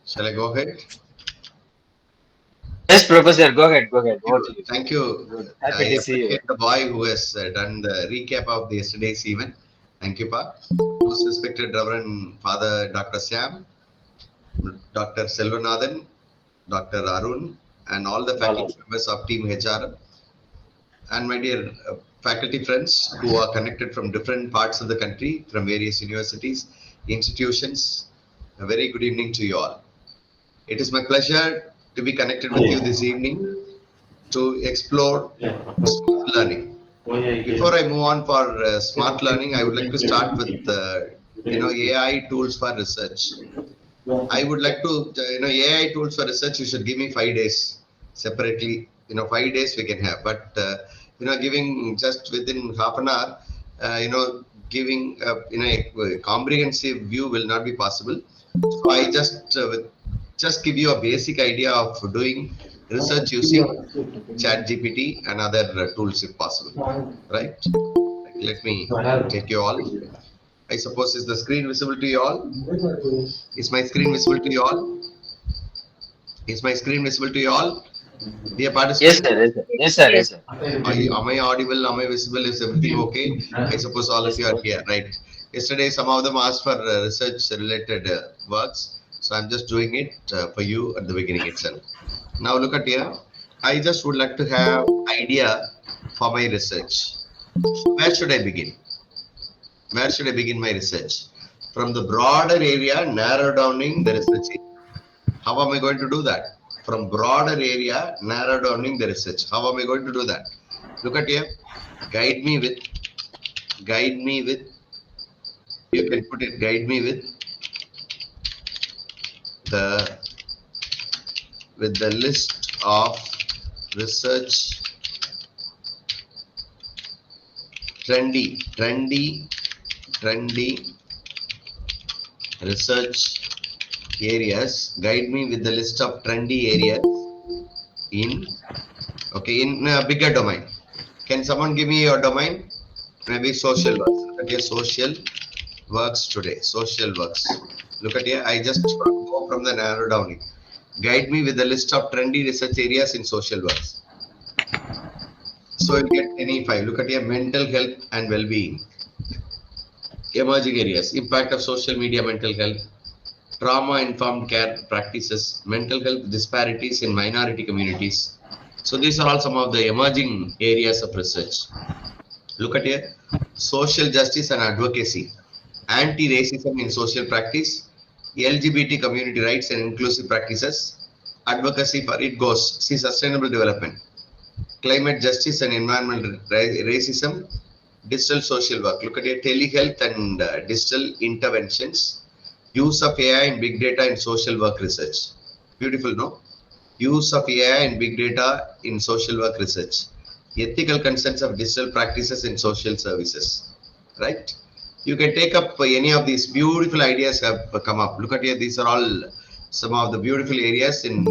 Shall I go ahead? Yes, Professor, go ahead, go ahead. Over to you. Thank you. Good. Happy I to see you. appreciate the boy who has done the recap of the yesterday's event. Thank you, Pa. Most respected Reverend Father Dr. Sam, Dr. Selvanathan, Dr. Arun, and all the faculty Balaji. members of Team HR, and my dear faculty friends who are connected from different parts of the country, from various universities, institutions. A very good evening to you all. It is my pleasure to be connected with you this evening to explore smart learning. Before I move on for smart learning, I would like to start with AI tools for research. I would like to AI tools for research. You should give me 5 days separately. 5 days we can have, but giving just within half an hour, giving a comprehensive view will not be possible. So I just give you a basic idea of doing research using chat gpt and other tools if possible, right? Let me take you all. I suppose, is the screen visible to you all? Is my screen visible to you all? Is my screen visible to you all, dear Yes, participants? sir, yes, sir. Yes, sir, yes, sir. Am I audible? Am I visible? Is everything okay? I suppose all of Yes, you are here, right? Yesterday some of them asked for research related works, so I'm just doing it for you at the beginning itself. Now look at here. I just would like to have idea for my research. Where should I begin? Where should I begin my research? From the broader area, narrow downing the research. How am I going to do that? From broader area, narrow downing the research. How am I going to do that? Look at here. Guide me with, guide me with, you can put it, guide me the, with the list of research trendy research areas. Guide me with the list of trendy areas in, okay, in a bigger domain. Can someone give me your domain? Maybe social works. Look at here, social works today. Social works. Look at here. I just go from the narrow downing. Guide me with the list of trendy research areas in social works. So you'll get any five. Look at here, mental health and well-being. Emerging areas, impact of social media, mental health, trauma-informed care practices, mental health disparities in minority communities. So these are all some of the emerging areas of research. Look at here, social justice and advocacy, anti-racism in social practice, LGBT community rights and inclusive practices, advocacy for it goes, see sustainable development, climate justice and environmental racism, digital social work. Look at here, telehealth and digital interventions, use of AI and big data in social work research. Beautiful, no? Use of AI and big data in social work research. Ethical concerns of digital practices in social services. Right? You can take up any of these beautiful ideas have come up. Look at here, these are all some of the beautiful areas in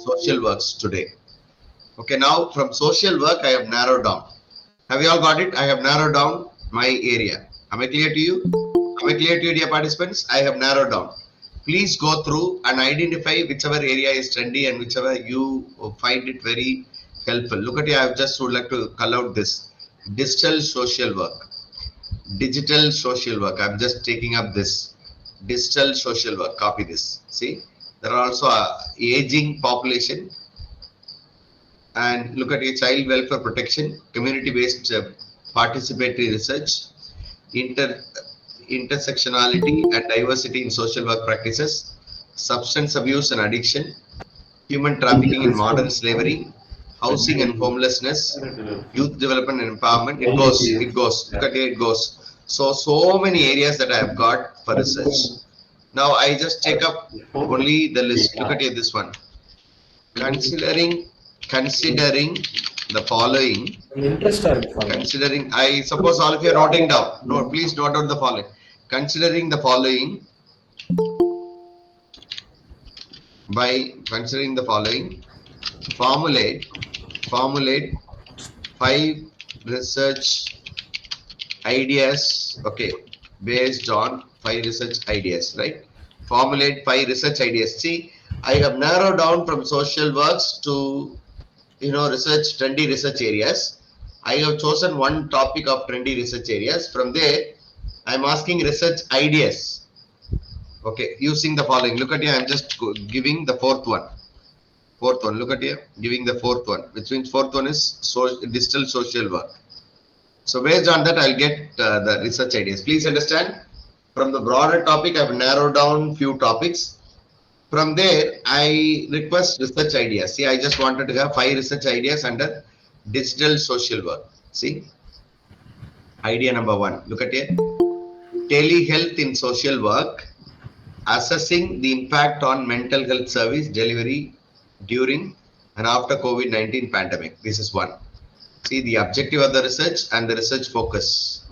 social works today. Okay, now from social work, I have narrowed down. Have you all got it? I have narrowed down my area. Am I clear to you? Am I clear to you, dear participants? I have narrowed down. Please go through and identify whichever area is trendy and whichever you find it very helpful. Look at here, I just would like to call out this digital social work. Digital social work. I'm just taking up this digital social work. Copy this. See, there are also aging population, and look at a child welfare protection, community-based participatory research, inter intersectionality and diversity in social work practices, substance abuse and addiction, human trafficking in modern slavery, housing and homelessness, youth development and empowerment. It goes. Look at it, it goes. So many areas that I have got for research. Now I just take up only the list. Look at it, this one. Considering the following, considering, I suppose all of you are noting down. No, please note down the following. Considering the following, by considering the following, formulate 5 research ideas. Okay, based on 5 research ideas, right? Formulate 5 research ideas. See, I have narrowed down from social works to trendy research areas. I have chosen one topic of trendy research areas. From there, I am asking research ideas. Okay, using the following. Look at here. I am just giving the fourth one. Fourth one. Look at here. Giving the fourth one, which means fourth one is digital social work. So based on that, I'll get the research ideas. Please understand. From the broader topic, I've narrowed down few topics. From there, I request research ideas. See, I just wanted to have 5 research ideas under digital social work. See, idea number 1. Look at it. Telehealth in social work, assessing the impact on mental health service delivery during and after COVID-19 pandemic. This is one. See the objective of the research and the research focus.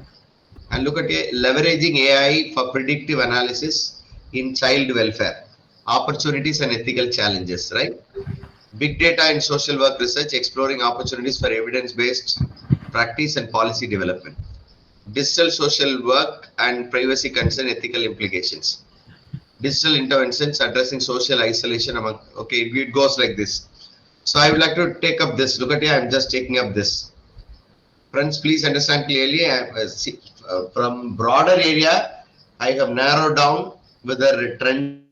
And look at it, leveraging AI for predictive analysis in child welfare, opportunities and ethical challenges, right? Big data and social work research, exploring opportunities for evidence-based practice and policy development. Digital social work and privacy concern, ethical implications. Digital interventions addressing social isolation among, okay, it goes like this. So I would like to take up this. Look at here, I'm just taking up this. Friends, please understand clearly. From broader area, I have narrowed down whether trend.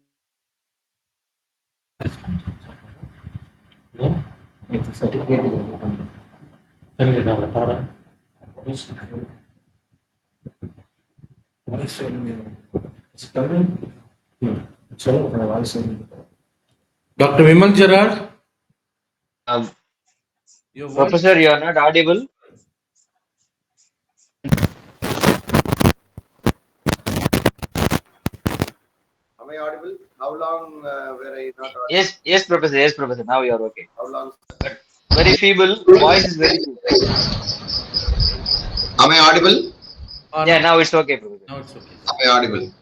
Dr. Vimal Gerard, Um, your voice. Professor, you are not audible. Am I audible? How long were I not audible? Yes, Professor. Yes, Professor. Now you are okay. How long? But very feeble. Voice is very feeble. Am I audible? Yeah, now it's okay, Professor. Now it's okay. Am I audible? Is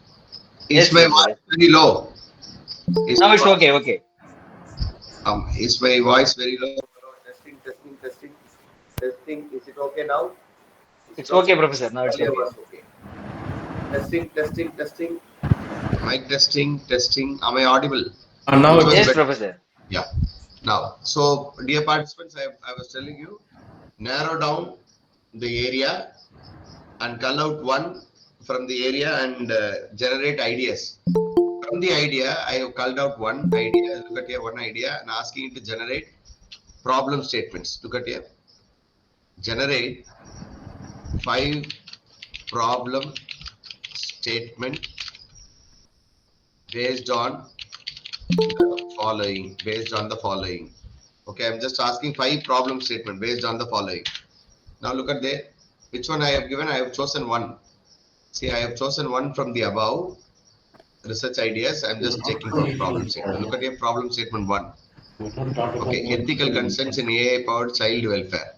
Yes, my Professor. voice very low? Now it's okay. Okay. Is my voice very low? Testing, testing, testing, testing. Is it okay now? It's okay, Professor. Now it's Earlier okay. was okay. Testing, testing, testing. Mic testing, testing. Am I audible? Now Which was Yes, better? Professor. Yeah. Now, so dear participants, I was telling you, narrow down the area and cull out one from the area and generate ideas. From the idea, I have culled out one idea. Look at here, one idea, and asking it to generate problem statements. Look at here. Generate 5 problem statement based on the following. Based on the following. Okay, I'm just asking 5 problem statement based on the following. Now look at there. Which one I have given? I have chosen one. See, I have chosen one from the above research ideas. I'm just checking from problem statement. Look at your problem statement 1. Okay, ethical concerns in AI powered child welfare,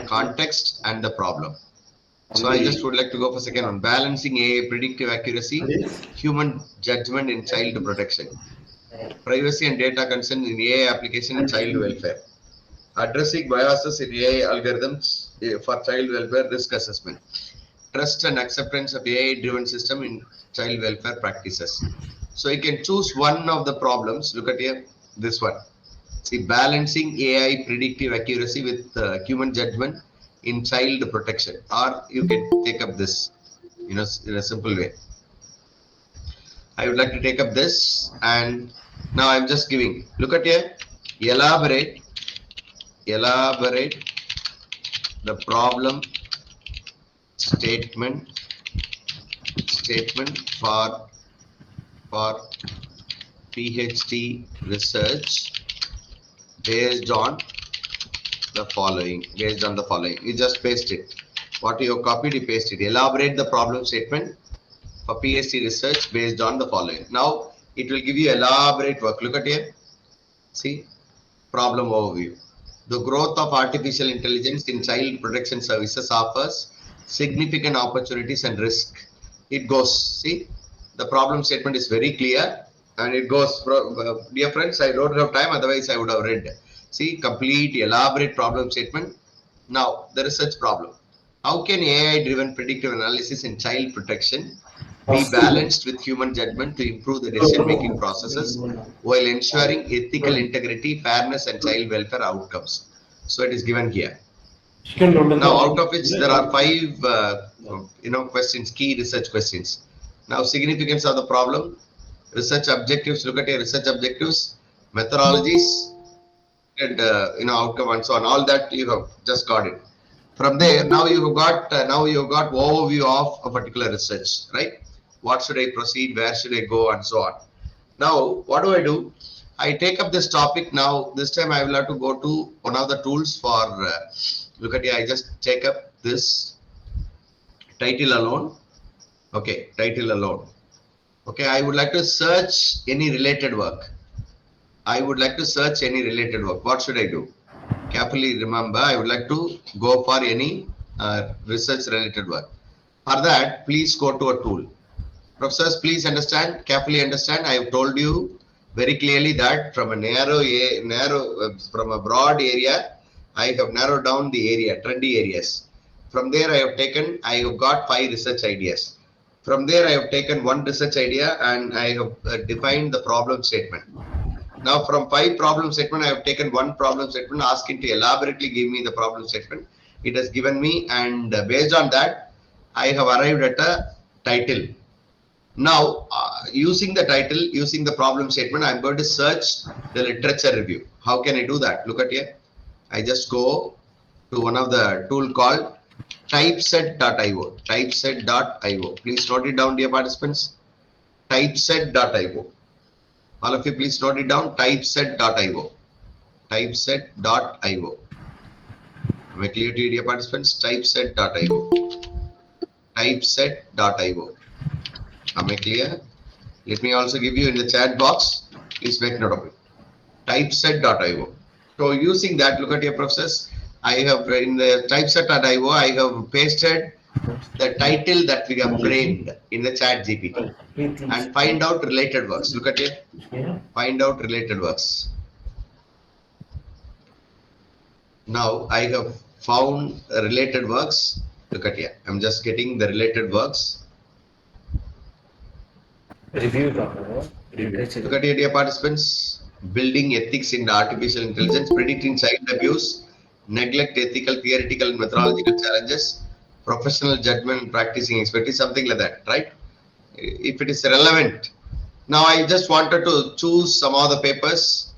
context and the problem. So I just would like to go for second one. Balancing AI predictive accuracy, human judgment in child protection, privacy and data concerns in AI application in child welfare, addressing biases in AI algorithms for child welfare risk assessment, trust and acceptance of AI-driven system in child welfare practices. So you can choose one of the problems. Look at here, this one. See, balancing AI predictive accuracy with human judgment in child protection, or you can take up this, in a simple way. I would like to take up this, and now I'm just giving. Look at here. Elaborate the problem statement for PhD research based on the following. You just paste it. What you have copied, you paste it. Elaborate the problem statement for PhD research based on the following. Now it will give you elaborate work. Look at here. See, problem overview. The growth of artificial intelligence in child protection services offers significant opportunities and risk. It goes, see, the problem statement is very clear, and it goes, dear friends, I don't have time, otherwise I would have read. See, complete, elaborate problem statement. Now, the research problem. How can AI-driven predictive analysis in child protection be balanced with human judgment to improve the decision-making processes while ensuring ethical integrity, fairness, and child welfare outcomes. So it is given here. Now, out of which there are five, questions, key research questions. Now, significance of the problem, research objectives. Look at your research objectives, methodologies, and outcome and so on. All that you have just got it. From there, now you've got overview of a particular research, right? What should I proceed? Where should I go? And so on. Now, what do? I take up this topic now. This time I will have to go to one of the tools for, look at it, I just take up this title alone. Okay, title alone. Okay, I would like to search any related work. What should I do? Carefully remember, I would like to go for any research related work. For that, please go to a tool. Professors, please understand, carefully understand. I have told you very clearly that from a from a broad area, I have narrowed down the area, trendy areas. From there, I have got 5 research ideas. From there, I have taken 1 research idea and I have defined the problem statement. Now, from 5 problem statement, I have taken 1 problem statement, asking to elaborately give me the problem statement. It has given me, and based on that, I have arrived at a title. Now, using the title, using the problem statement, I am going to search the literature review. How can I do that? Look at here. I just go to one of the tool called typeset.io. Typeset.io. Please note it down, dear participants. Typeset.io. All of you, please note it down. Typeset.io. Typeset.io. Am I clear to you, dear participants? Typeset.io. Typeset.io. Am I clear? Let me also give you in the chat box. Please make note of it. Typeset.io. So using that, look at your process. I have in the typeset.io, I have pasted the title that we have framed in the chat GPT and find out related works. Look at it. Find out related works. Now I have found related works. Look at here. I'm just getting the related works. Review. Look at here, dear participants. Building ethics in artificial intelligence, predicting child abuse, neglect, ethical, theoretical, and methodological challenges, professional judgment, practicing expertise, something like that, right? If it is relevant. Now I just wanted to choose some of the papers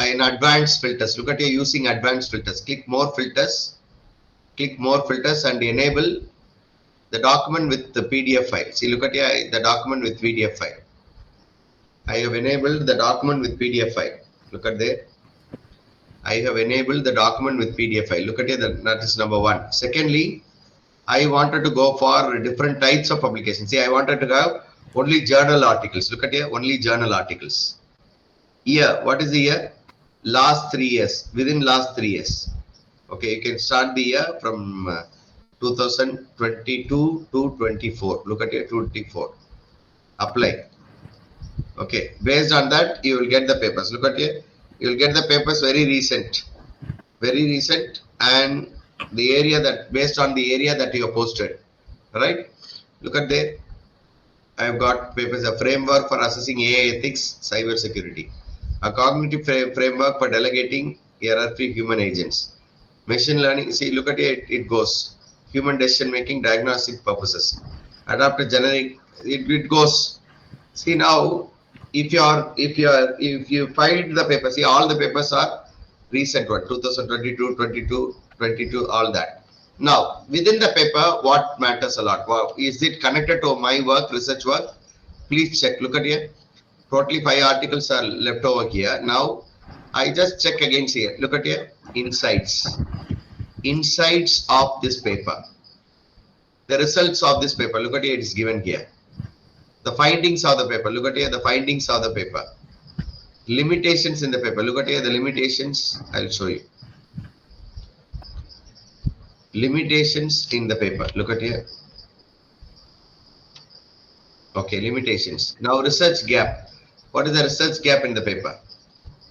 in advanced filters. Look at here, using advanced filters. Click more filters and enable the document with the PDF file. See, look at here, the document with PDF file. I have enabled the document with PDF file. Look at there. I have enabled the document with PDF file. Look at here, that is number 1. Secondly, I wanted to go for different types of publications. See, I wanted to have only journal articles. Look at here, only journal articles. Year, what is the year? Last 3 years, within last 3 years. Okay, you can start the year from 2022 to 24. Look at here, 24. Apply. Okay, based on that, you will get the papers. Look at here, you will get the papers very recent, and the area that, based on the area that you have posted, right? Look at there. I have got papers, a framework for assessing AI ethics, cyber security, a cognitive framework for delegating hierarchy human agents, machine learning. See, look at it, it goes human decision making, diagnostic purposes, adaptive generic. It goes. See now, if you find the papers, see all the papers are recent one, 2022, 22, all that. Now, within the paper, what matters a lot? Well, is it connected to my work, research work? Please check. Look at here. Totally 5 articles are left over here. Now, I just check against here. Look at here. Insights. Insights of this paper. The results of this paper. Look at here. It is given here. The findings of the paper. Look at here. The findings of the paper. Limitations in the paper. Look at here. The limitations. I'll show you. Limitations in the paper. Look at here. Okay, limitations. Now research gap. What is the research gap in the paper?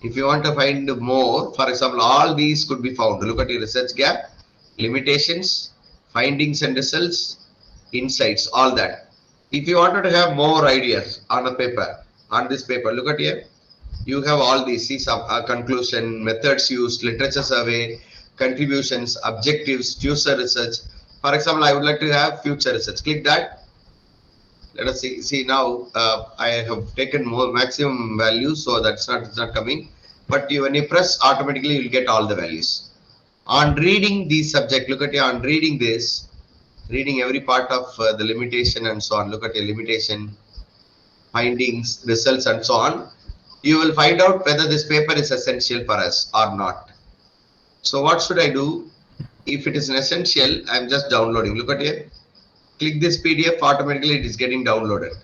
If you want to find more, for example, all these could be found. Look at your research gap, limitations, findings and results, insights, all that. If you wanted to have more ideas on a paper, on this paper, look at here. You have all these, see some conclusion, methods used, literature survey, contributions, objectives, future research. For example, I would like to have future research. Click that. Let us see. See now, I have taken more maximum value, so that's not, it's not coming. But you, when you press, automatically you will get all the values. On reading the subject, look at here. On reading this, reading every part of the limitation and so on. Look at your limitation, findings, results, and so on. You will find out whether this paper is essential for us or not. So what should I do? If it is an essential, I'm just downloading. Look at here. Click this PDF, automatically it is getting downloaded.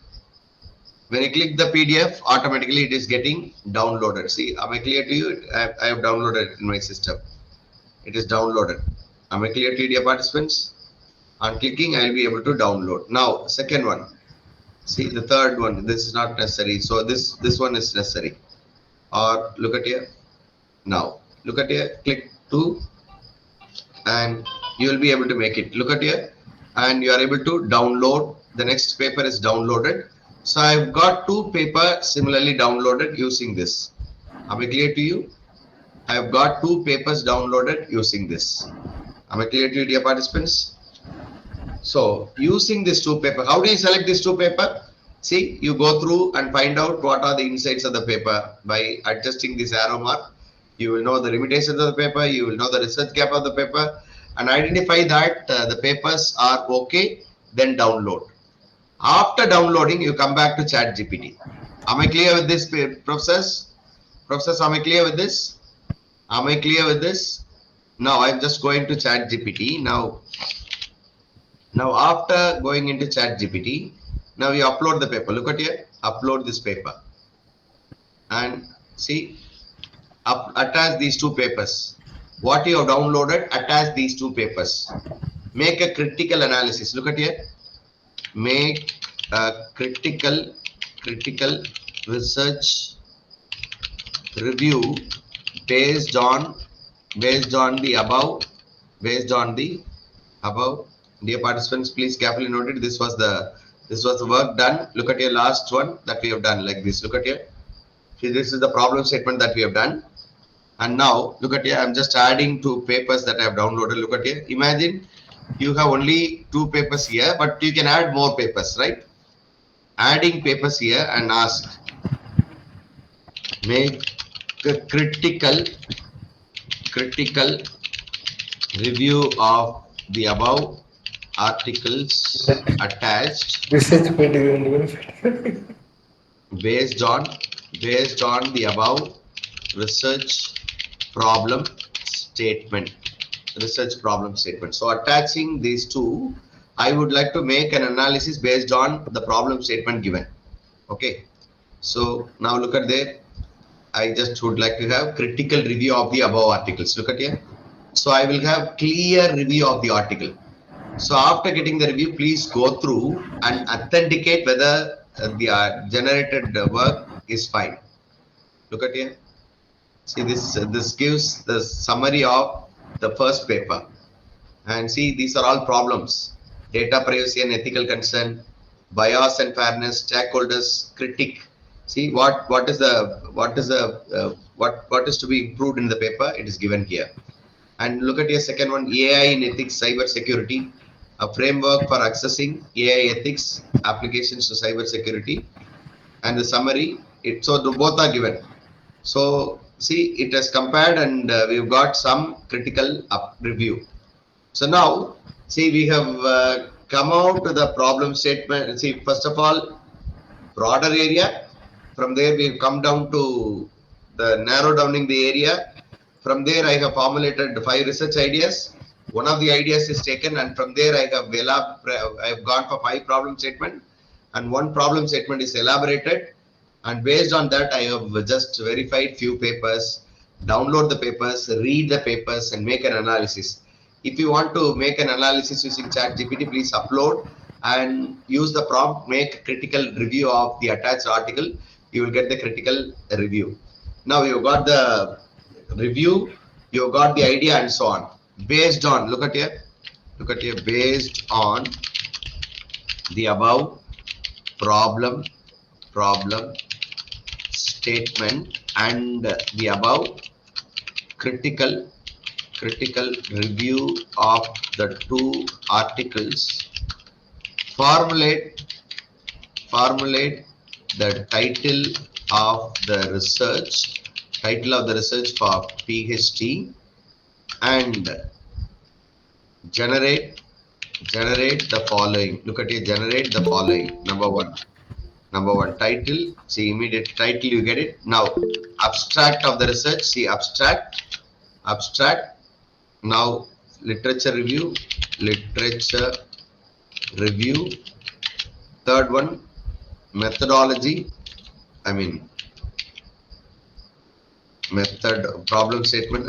When you click the PDF, automatically it is getting downloaded. See, am I clear to you? I have downloaded it in my system. It is downloaded. Am I clear to you, dear participants? On clicking, I will be able to download. Now, second one. See, the third one, this is not necessary. So this one is necessary. Or look at here. Now, look at here, click 2 and you will be able to make it. Look at here and you are able to download. The next paper is downloaded. So I've got 2 paper similarly downloaded using this. Am I clear to you? I've got 2 papers downloaded using this. Am I clear to you, dear participants? So using this 2 paper, how do you select this 2 paper? See, you go through and find out what are the insights of the paper by adjusting this arrow mark. You will know the limitations of the paper, you will know the research gap of the paper, and identify that the papers are okay, then download. After downloading, you come back to ChatGPT. Am I clear with this, professors? Professors, am I clear with this? Am I clear with this? Now I'm just going to ChatGPT. Now after going into ChatGPT, now you upload the paper. Look at here, upload this paper. And see, attach these 2 papers. What you have downloaded, attach these 2 papers. Make a critical analysis. Look at here. Make a critical research review based on the above. Dear participants, please carefully note it. This was the work done. Look at your last one that we have done like this. Look at here. See, this is the problem statement that we have done. And now look at here. I'm just adding 2 papers that I have downloaded. Look at here. Imagine you have only 2 papers here, but you can add more papers, right? Adding papers here and ask, make a critical review of the above articles attached based on the above research problem statement. So attaching these 2, I would like to make an analysis based on the problem statement given. Okay, so now look at there. I just would like to have critical review of the above articles. Look at here. So I will have clear review of the article. So after getting the review, please go through and authenticate whether the generated work is fine. Look at here. See, this gives the summary of the first paper. And see, these are all problems: data privacy and ethical concern, bias and fairness, stakeholders, critic. See what is to be improved in the paper. It is given here. And look at your second one: AI in ethics, cyber security, a framework for accessing AI ethics applications to cyber security, and the summary. So both are given. So see, it has compared and we've got some critical review. So now see, we have come out to the problem statement. See, first of all, broader area. From there we've come down to the narrow downing the area. From there I have formulated 5 research ideas. One of the ideas is taken, and from there I have gone for 5 problem statement, and 1 problem statement is elaborated. And based on that, I have just verified few papers, download the papers, read the papers, and make an analysis. If you want to make an analysis using ChatGPT, please upload and use the prompt, make critical review of the attached article. You will get the critical review. Now you've got the review, you've got the idea, and so on. Based on, look at here, based on the above problem statement, and the above critical review of the two articles. Formulate the title of the research for PhD, and generate the following. Look at it. Generate the following. Number one title. See, immediate title, you get it. Now abstract of the research. See, abstract. Now literature review. Third one, methodology. Problem statement.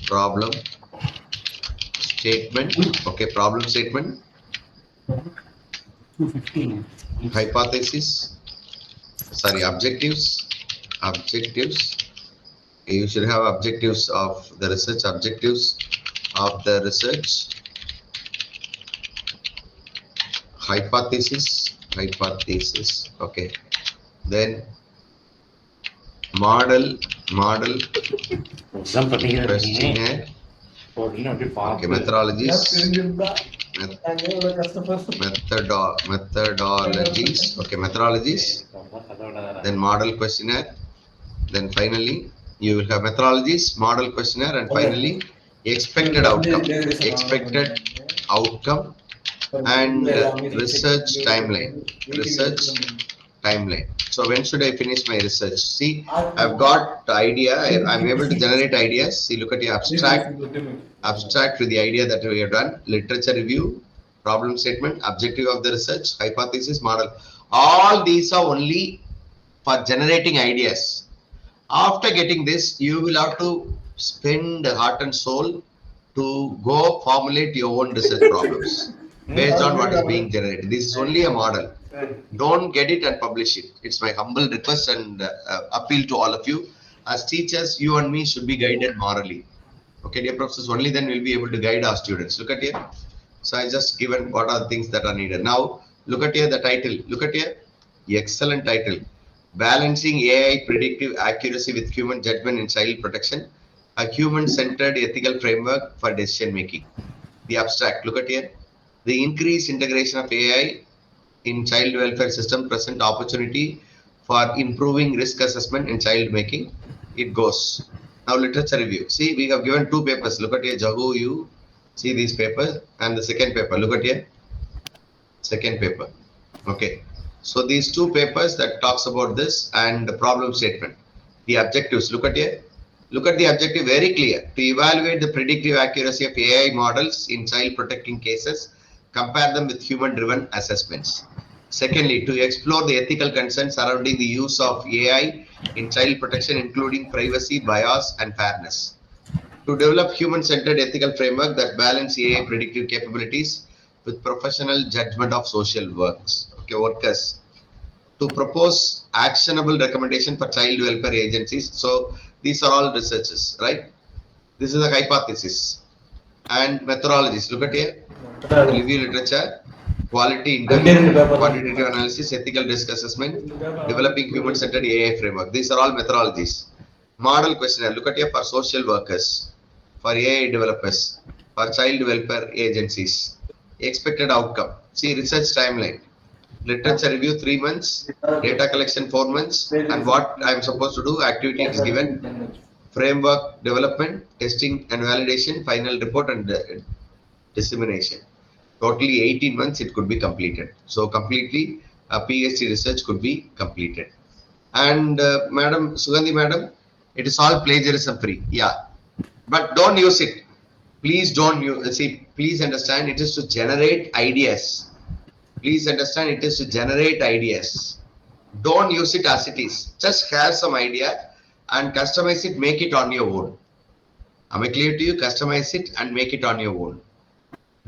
Problem statement. Okay, problem statement. 215. Hypothesis. Sorry, objectives. You should have objectives of the research. Hypothesis. Okay. Then model questionnaire. Okay, methodologies. Okay, methodologies. Then model questionnaire. Then finally you will have methodologies, model questionnaire, and finally expected outcome and research timeline. So when should I finish my research? See, I've got the idea. I'm able to generate ideas. See, look at your abstract with the idea that we have done. Literature review, problem statement, objective of the research, hypothesis, model. All these are only for generating ideas. After getting this, you will have to spend heart and soul to go formulate your own research problems based on what is being generated. This is only a model. Don't get it and publish it. It's my humble request and appeal to all of you. As teachers, you and me should be guided morally. Okay, dear professors, only then we'll be able to guide our students. Look at here. So I just given what are the things that are needed. Now, look at here the title. Look at here. Excellent title. Balancing AI predictive accuracy with human judgment in child protection. A human-centered ethical framework for decision making. The abstract. Look at here. The increased integration of AI in child welfare system present opportunity for improving risk assessment in child making. It goes. Now literature review. See, we have given two papers. Look at here, Jahu, you see these papers, and the second paper. Look at here, second paper. Okay. So these two papers that talks about this and the problem statement. The objectives. Look at here. Look at the objective, very clear. To evaluate the predictive accuracy of AI models in child protecting cases, compare them with human-driven assessments. Secondly, to explore the ethical concerns surrounding the use of AI in child protection, including privacy, bias, and fairness. To develop human-centered ethical framework that balance AI predictive capabilities with professional judgment of social workers. To propose actionable recommendation for child welfare agencies. So these are all researches, right? This is a hypothesis and methodologies. Look at here. Review literature, quality interview, quantitative analysis, ethical risk assessment, developing human-centered AI framework. These are all methodologies. Model questionnaire. Look at here for social workers, for AI developers, for child welfare agencies. Expected outcome. See research timeline. Literature review 3 months, data collection 4 months, and what I am supposed to do, activity is given, framework development, testing and validation, final report and dissemination. Totally 18 months it could be completed. So completely a PhD research could be completed. And Madam Sugandhi Madam, it is all plagiarism free. Yeah, but don't use it. Please don't use. See, please understand, it is to generate ideas. Please understand, it is to generate ideas. Don't use it as it is. Just have some idea and customize it, make it on your own. Am I clear to you? Customize it and make it on your own.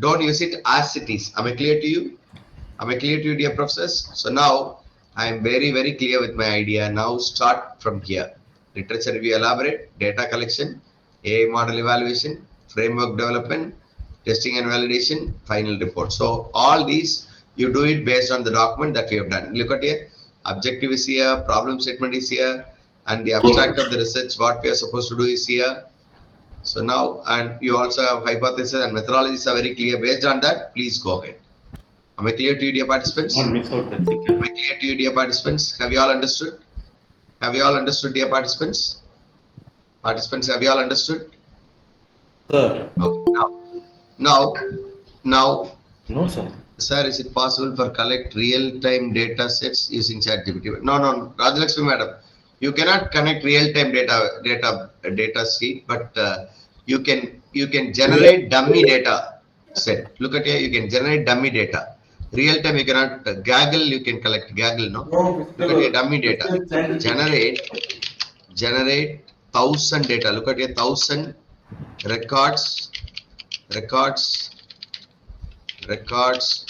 Don't use it as it is. Am I clear to you? Am I clear to you, dear professors? So now I am very, very clear with my idea. Now start from here. Literature review elaborate, data collection, AI model evaluation, framework development, testing and validation, final report. So all these, you do it based on the document that we have done. Look at here, objective is here, problem statement is here, and the abstract of the research, what we are supposed to do is here. So now, and you also have hypothesis and methodologies are very clear. Based on that, please go ahead. Am I clear to you, dear participants? Not miss out that Am second. I clear to you, dear participants? Have you all understood? Have you all understood, dear participants? Participants, have you all understood? Sir. Okay. Now, No, sir. sir, is it possible for collect real-time data sets using ChatGPT? No, Rajalakshmi madam, you cannot connect real-time data sheet, but you can generate dummy data set. Look at here, you can generate dummy data. Real-time you cannot. Gaggle you can collect. Gaggle no. Look at here, dummy data. Generate 1,000 data. Look at here, 1,000 records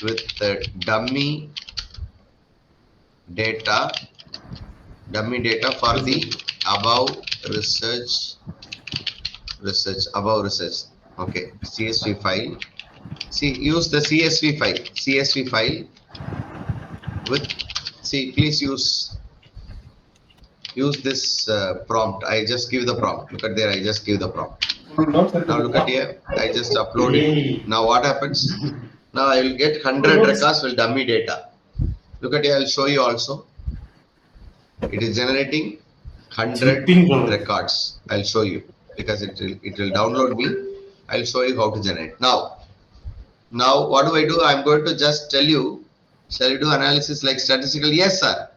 with dummy data for the above research. Okay, CSV file. See, use the CSV file with, see, please use this prompt. I just give the prompt. Look at there, I just give the prompt. Now look at here, I just upload it. Now what happens? Now I will get 100 records with dummy data. Look at here, I will show you also. It is generating 100 records. I will show you because it will download me. I will show you how to generate. Now what do I do? I am going to just tell you. Shall you do analysis like statistical? Yes, sir.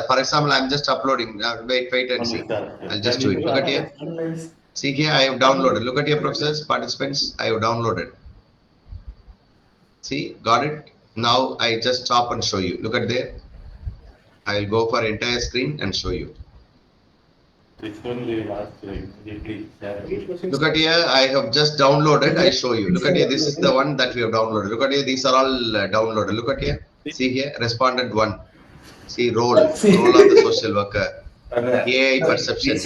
For example, I am just uploading. Wait and see. I'll just do it. Look at here. See here, I have downloaded. Look at your professors, participants. I have downloaded. See, got it. Now I just stop and show you. Look at there. I will go for entire screen and show you. This one we will ask immediately. Look at here, I have just downloaded. I show you. Look at here, this is the one that we have downloaded. Look at here, these are all downloaded. Look at here. See here, respondent 1. See, role of the social worker. AI perception,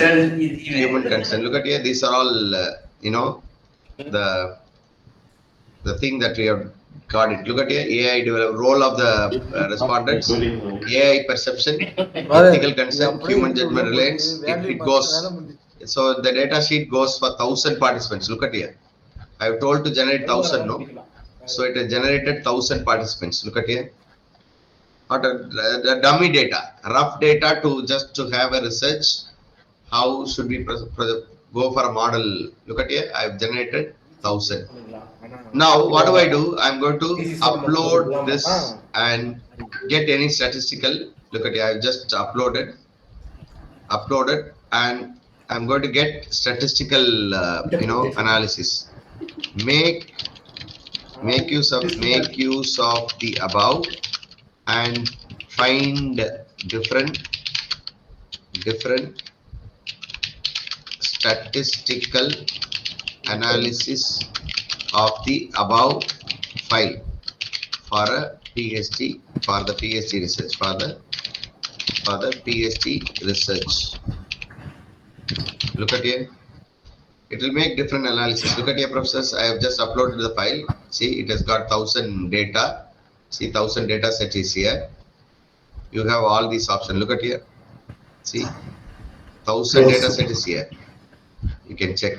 human consent. Look at here, these are all, the thing that we have got it. Look at here, AI develop role of the respondents, AI perception, ethical consent, human judgment reliance. It goes. So the data sheet goes for 1,000 participants. Look at here. I have told to generate 1,000, no? So it has generated 1,000 participants. Look at here. What the dummy data, rough data to have a research. How should we go for a model? Look at here. I have generated 1,000. Now what do I do? I'm going to upload this and get any statistical. Look at here. I've just uploaded, and I'm going to get statistical, analysis. Make use of the above and find different statistical analysis of the above file for a PhD, for the PhD research, for the PhD research. Look at here. It will make different analysis. Look at here, professors. I have just uploaded the file. See, it has got 1,000 data. See, 1,000 data set is here. You have all these options. Look at here. See, 1,000 data set is here. You can check.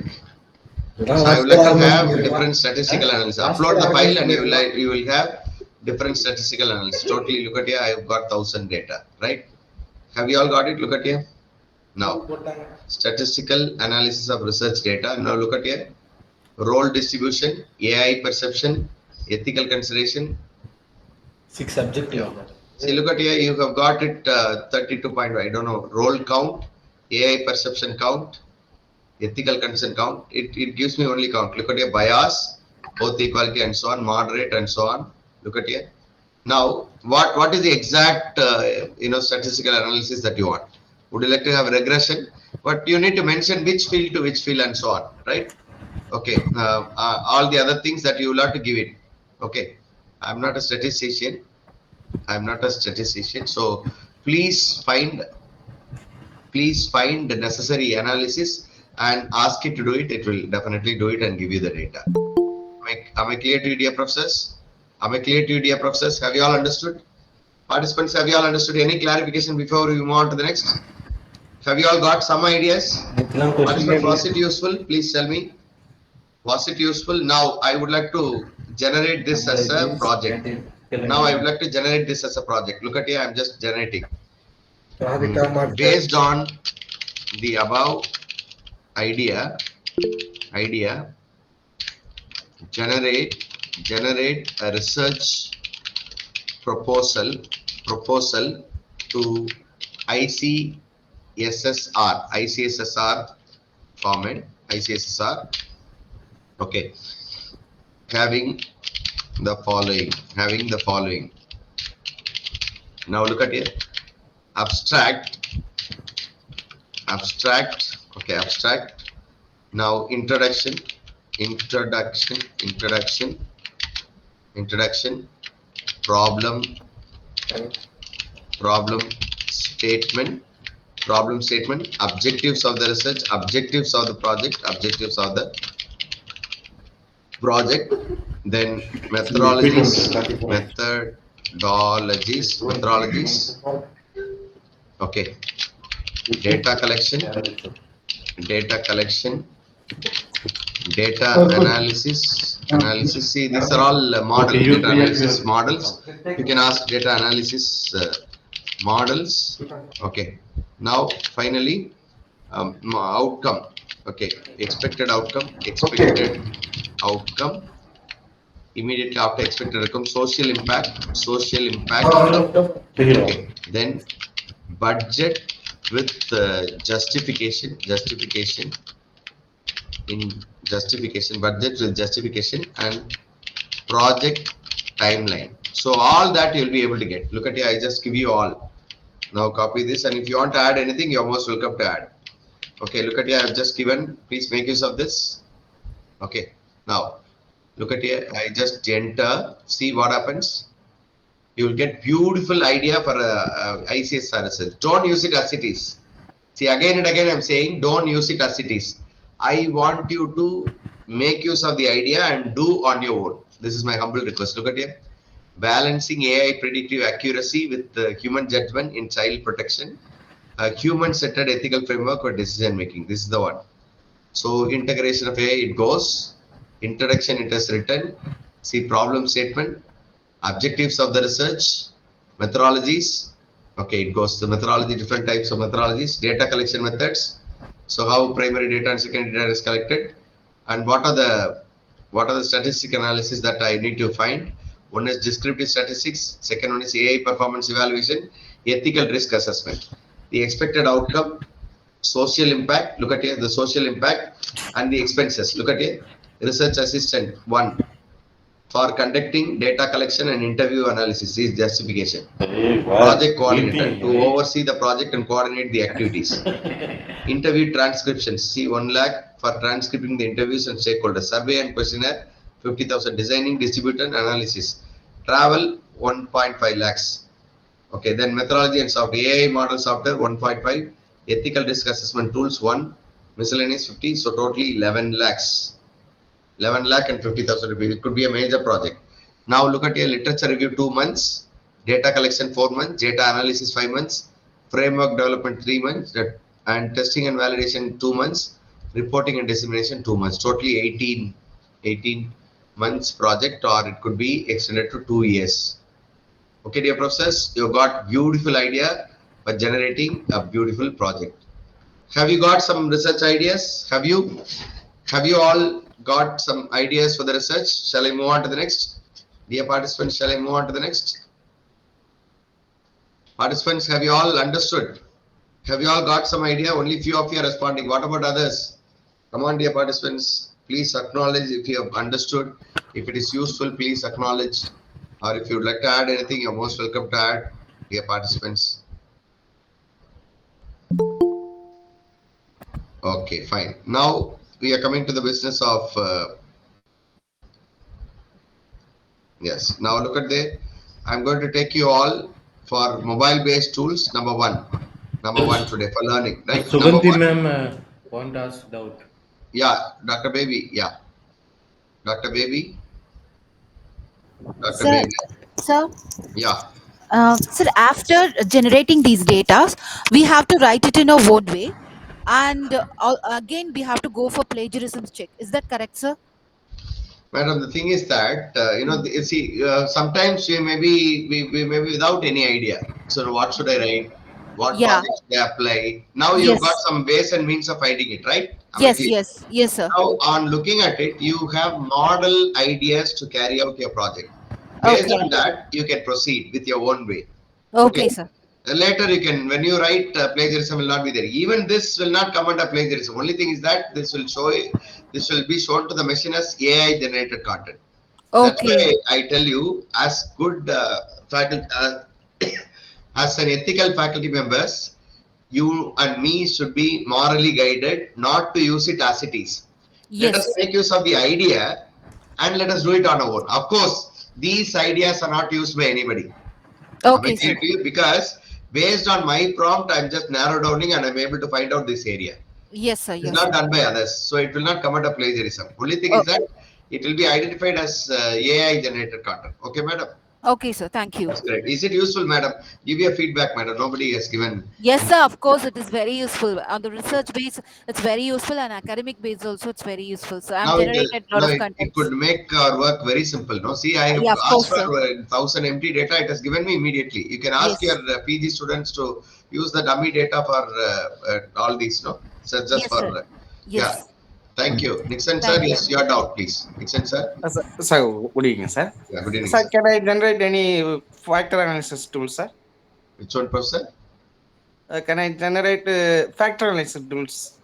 So I would like to have different statistical analysis. Upload the file and you will have different statistical analysis. Totally, look at here. I have got 1,000 data, right? Have you all got it? Look at here. Now, statistical analysis of research data. Now look at here. Role distribution, AI perception, ethical consideration. 6 objective. See, look at here. You have got it 32. I don't know. Role count, AI perception count, ethical consent count. It gives me only count. Look at here. Bias, both equality and so on, moderate and so on. Look at here. Now, what is the exact statistical analysis that you want? Would you like to have regression? But you need to mention which field to which field and so on, right? Okay. All the other things that you will have to give it. Okay. I'm not a statistician. So please find the necessary analysis and ask it to do it. It will definitely do it and give you the data. Am I clear to you, dear professors? Am I clear to you, dear professors? Have you all understood? Participants, have you all understood? Any clarification before we move on to the next? Have you all got some ideas? Participants, was it useful? Please tell me. Was it useful? Now I would like to generate this as a project. Now I would like to generate this as a project. Look at here, I'm just generating. Based on the above idea, generate a research proposal to ICSSR format, ICSSR. Okay, having the following. Now look at here. Abstract. Okay, abstract. Now introduction. Problem statement. Objectives of the research. Objectives of the project. Then methodologies. Okay. Data collection, data analysis. See, these are all models, data analysis models. You can ask data analysis models. Okay. Now, finally, outcome. Okay. Expected outcome. Immediately after expected outcome, social impact. Okay. Then budget with justification, and project timeline. So all that you'll be able to get. Look at here, I just give you all. Now copy this, and if you want to add anything, you're most welcome to add. Okay, look at here, I've just given. Please make use of this. Okay, now look at here, I just enter. See what happens. You will get beautiful idea for ICSR research. Don't use it as it is. See, again and again I'm saying, don't use it as it is. I want you to make use of the idea and do on your own. This is my humble request. Look at here. Balancing AI predictive accuracy with human judgment in child protection. A human-centered ethical framework for decision making. This is the one. So integration of AI, it goes. Introduction, it has written. See, problem statement. Objectives of the research, methodologies. Okay, it goes to methodology, different types of methodologies, data collection methods. So how primary data and secondary data is collected, and what are the statistic analysis that I need to find. One is descriptive statistics, second one is AI performance evaluation, ethical risk assessment, the expected outcome, social impact. Look at here, the social impact, and the expenses. Look at here, research assistant 1. For conducting data collection and interview analysis is justification. Project coordinator to oversee the project and coordinate the activities. Interview transcriptions. See, 1 lakh for transcribing the interviews and stakeholders. Survey and questionnaire 50,000. Designing, distribution, analysis. Travel 1.5 lakhs. Okay, then methodology and software. AI model software 1.5. Ethical risk assessment tools 1. Miscellaneous 50. So totally 11 lakhs. 11 lakh and 50,000 rupees. It could be a major project. Now look at your literature review 2 months, data collection 4 months, data analysis 5 months, framework development 3 months, and testing and validation 2 months, reporting and dissemination 2 months. Totally 18 months project, or it could be extended to 2 years. Okay, dear professors, you got beautiful idea for generating a beautiful project. Have you got some research ideas? Have you all got some ideas for the research? Shall I move on to the next? Dear participants, shall I move on to the next? Participants, have you all understood? Have you all got some idea? Only few of you are responding. What about others? Come on, dear participants. Please acknowledge if you have understood. If it is useful, please acknowledge. Or if you would like to add anything, you're most welcome to add, dear participants. Okay, fine. Now we are coming to the business of yes. Now look at there. I'm going to take you all for mobile-based tools. Number one today for learning. Right. Suganti ma'am want to ask doubt. Yeah, Dr. Baby. Yeah, Dr. Baby. Dr. Sir, Devi. sir, Yeah. sir, after generating these data, we have to write it in a own way, and again we have to go for plagiarism check. Is that correct, sir? Madam, the thing is that, you see, sometimes we may be without any idea. So what should I write? What Yeah. project should I apply? Now you've got Yes. some ways and means of hiding it, right? Am I Yes. clear? Yes. Yes, sir. Now, on looking at it, you have model ideas to carry out your project. Based Okay. on that, you can proceed with your own way. Okay. Okay, sir. Later, you can, when you write, plagiarism will not be there. Even this will not come under plagiarism. Only thing is that this will be shown to the machine as AI generated content. That's Okay. why I tell you, as good faculty, as an ethical faculty members, you and me should be morally guided not to use it as it is. Let us Yes. make use of the idea and let us do it on our own. Of course, these ideas are not used by anybody. Am I Okay, clear sir. to you? Because based on my prompt, I'm just narrow downing and I'm able to find out this area. Yes, sir. It is Yes, not sir. done by others, so it will not come under plagiarism. Only thing Oh, is that it will be identified as AI generated content. Okay, madam? okay, sir. Thank you. That's great. Is it useful, madam? Give your feedback, madam. Nobody has given Yes, any. sir. Of course, it is very useful. On the research base, it's very useful, and academic base also, it's very useful. So I've Now generated a lot of it contents. could make our work very simple. No, see, I have Yeah, of asked course, for sir. 1,000 empty data. It has given me immediately. You can ask your Yes. PG students to use the dummy data for all these. No, so just Yes, for sir. yeah. Yes. Thank you, Nixon sir. Thank you. Yes, your doubt, please. Nixon sir. Sir, good evening, sir. Yeah, good evening, Sir, sir. can I generate any factor analysis tool, sir? Which one, professor? Can I generate factor analysis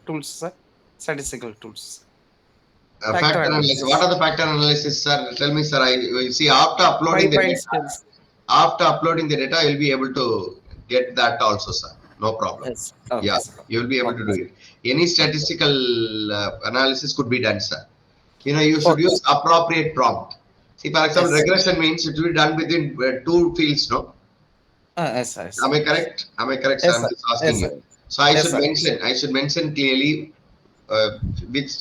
tools, sir? Statistical tools. Factor Factor analysis. What analysis. are the factor analysis, sir? Tell me, sir. I see after uploading the 5 point data. scales. After uploading the data, you'll be able to get that also, sir. No problem. Yes. Okay, Yeah, sir. you will be able to Okay, do sir. it. Any Okay. statistical analysis could be done, sir. You should Okay, use sir. appropriate prompt. See, for example, Yes. regression means it will be done within two fields, no? Yes, sir. Yes, Am sir. I correct? Am I correct, sir? Yes, I'm sir. just asking Yes, you. sir. So I Yes, should sir. mention. I should mention clearly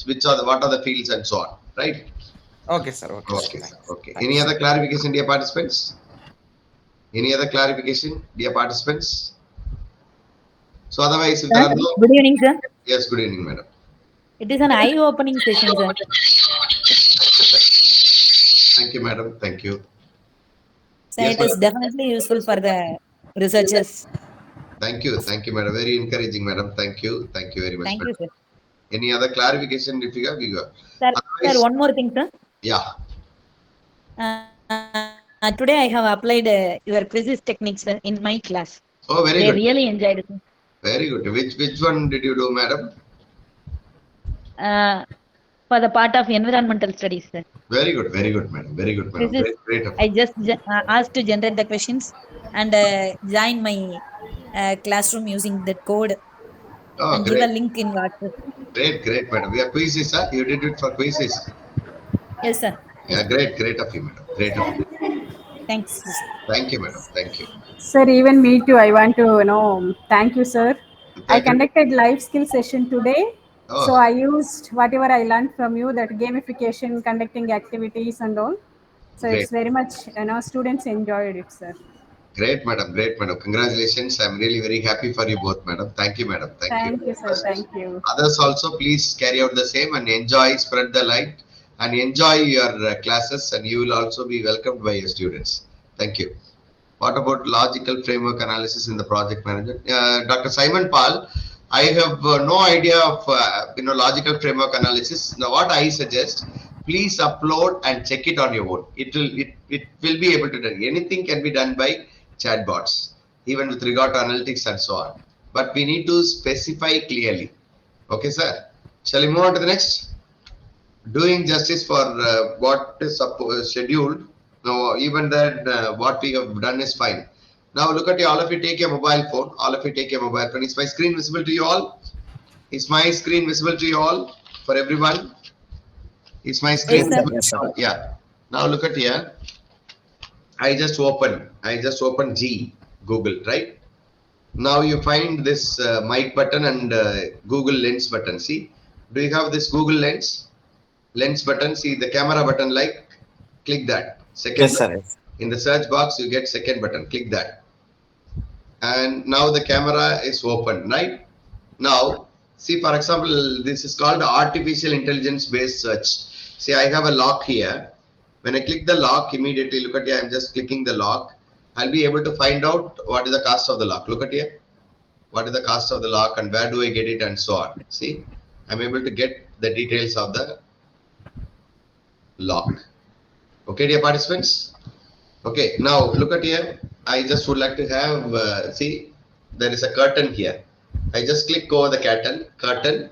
which are the what are the fields and so on, right? Okay, sir. Okay, sir. Okay, sir. Thanks. Okay. Any Thanks. other clarification, dear participants? Any other clarification, dear participants? So otherwise, if there Sir, are no, good evening, sir. yes, good evening, madam. It is an eye-opening session, sir. Thank you, madam. Thank you. So Yes, it is madam. definitely useful for the researchers. Thank you, madam. Very encouraging, madam. Thank you very much, Thank you, madam. sir. Any other clarification if you have, you go. Sir, Otherwise, one more thing, sir. yeah. Today I have applied your quizzes techniques, sir, in my class. Oh, very They good. really enjoyed it. Very good. Which one did you do, madam? Uh, for the part of environmental studies, sir. Very good. Very good, madam. Very good, This madam. is, Great, great of I you. just asked to generate the questions and join my classroom using that code Oh, and give a great. link in WhatsApp. Great, great, madam. We are quizzes, sir. You did it for quizzes. Yes, sir. Yes, Yeah, sir. great of you, madam. Great of you. Thanks. Thank you, madam. Thank you. Sir, even me too. I want to thank you, sir. I Thank you. conducted life skill session today. So Oh, I used whatever I learned from you, that gamification, conducting activities and all. So great. it's very much, students enjoyed it, sir. Great, madam. Great, madam. Congratulations. I'm really very happy for you both, madam. Thank you, madam. Thank you. Thank you, sir. Thank you. Others also, please carry out the same and enjoy, spread the light, and enjoy your classes, and you will also be welcomed by your students. Thank you. What about logical framework analysis in the project management? Dr. Simon Paul, I have no idea of logical framework analysis. Now, what I suggest, please upload and check it on your own. It will be able to do. Anything can be done by chatbots, even with regard to analytics and so on. But we need to specify clearly. Okay, sir. Shall we move on to the next? Doing justice for what is scheduled. No, even that what we have done is fine. Now look at you, all of you take your mobile phone. All of you take your mobile phone. Is my screen visible to you all? Is my screen visible to you all? For everyone? Is my Yes, screen sir. visible to you all? Yeah. Now look at here. I just open G Google, right? Now you find this mic button and Google Lens button. See, do you have this Google Lens button? See the camera button, like click that. Second Yes, sir. button. Yes. In the search box, you get second button. Click that. And now the camera is open, right? Now, see, for example, this is called artificial intelligence based search. See, I have a lock here. When I click the lock, immediately look at here, I'm just clicking the lock. I'll be able to find out what is the cost of the lock. Look at here. What is the cost of the lock and where do I get it and so on. See, I'm able to get the details of the lock. Okay, dear participants. Okay, now look at here. I just would like to have, see, there is a curtain here. I just click over the curtain.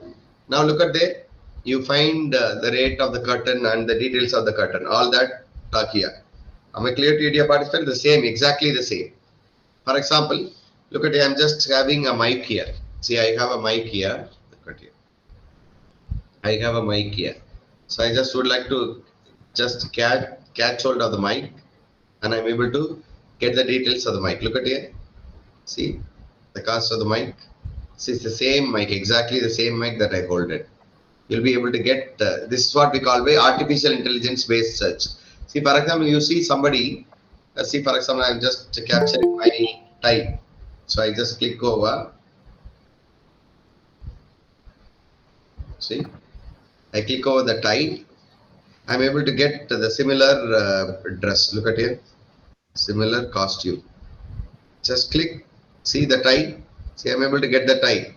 Now look at there. You find the rate of the curtain and the details of the curtain. All that talk here. Am I clear to you, dear participant? The same, exactly the same. For example, look at here. I'm just having a mic here. See, I have a mic here. Look at here. I have a mic here. So I just would like to just catch hold of the mic, and I'm able to get the details of the mic. Look at here. See the cost of the mic. See, it's the same mic, exactly the same mic that I hold it. You'll be able to get, this is what we call by artificial intelligence based search. See, for example, you see somebody, see, for example, I'm just capturing my tie. So I just click over. See, I click over the tie. I'm able to get the similar dress. Look at here. Similar costume. Just click. See the tie. See, I'm able to get the tie.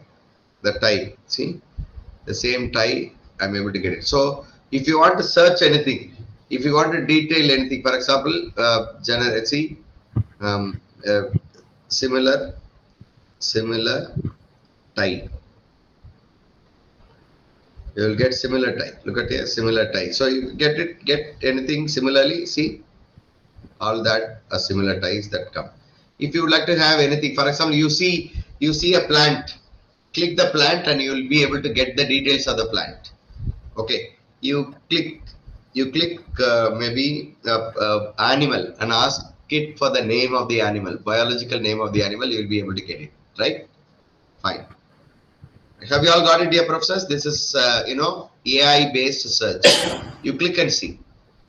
The tie. See, the same tie. I'm able to get it. So, if you want to search anything, if you want to detail anything, for example, see, similar tie. You will get similar tie. Look at here, similar tie. So you get anything similarly. See, all that are similar ties that come. If you would like to have anything, for example, you see a plant. Click the plant and you will be able to get the details of the plant. Okay, you click maybe animal and ask it for the name of the animal, biological name of the animal. You will be able to get it, right? Fine. Have you all got it, dear professors? This is AI based search. You click and see.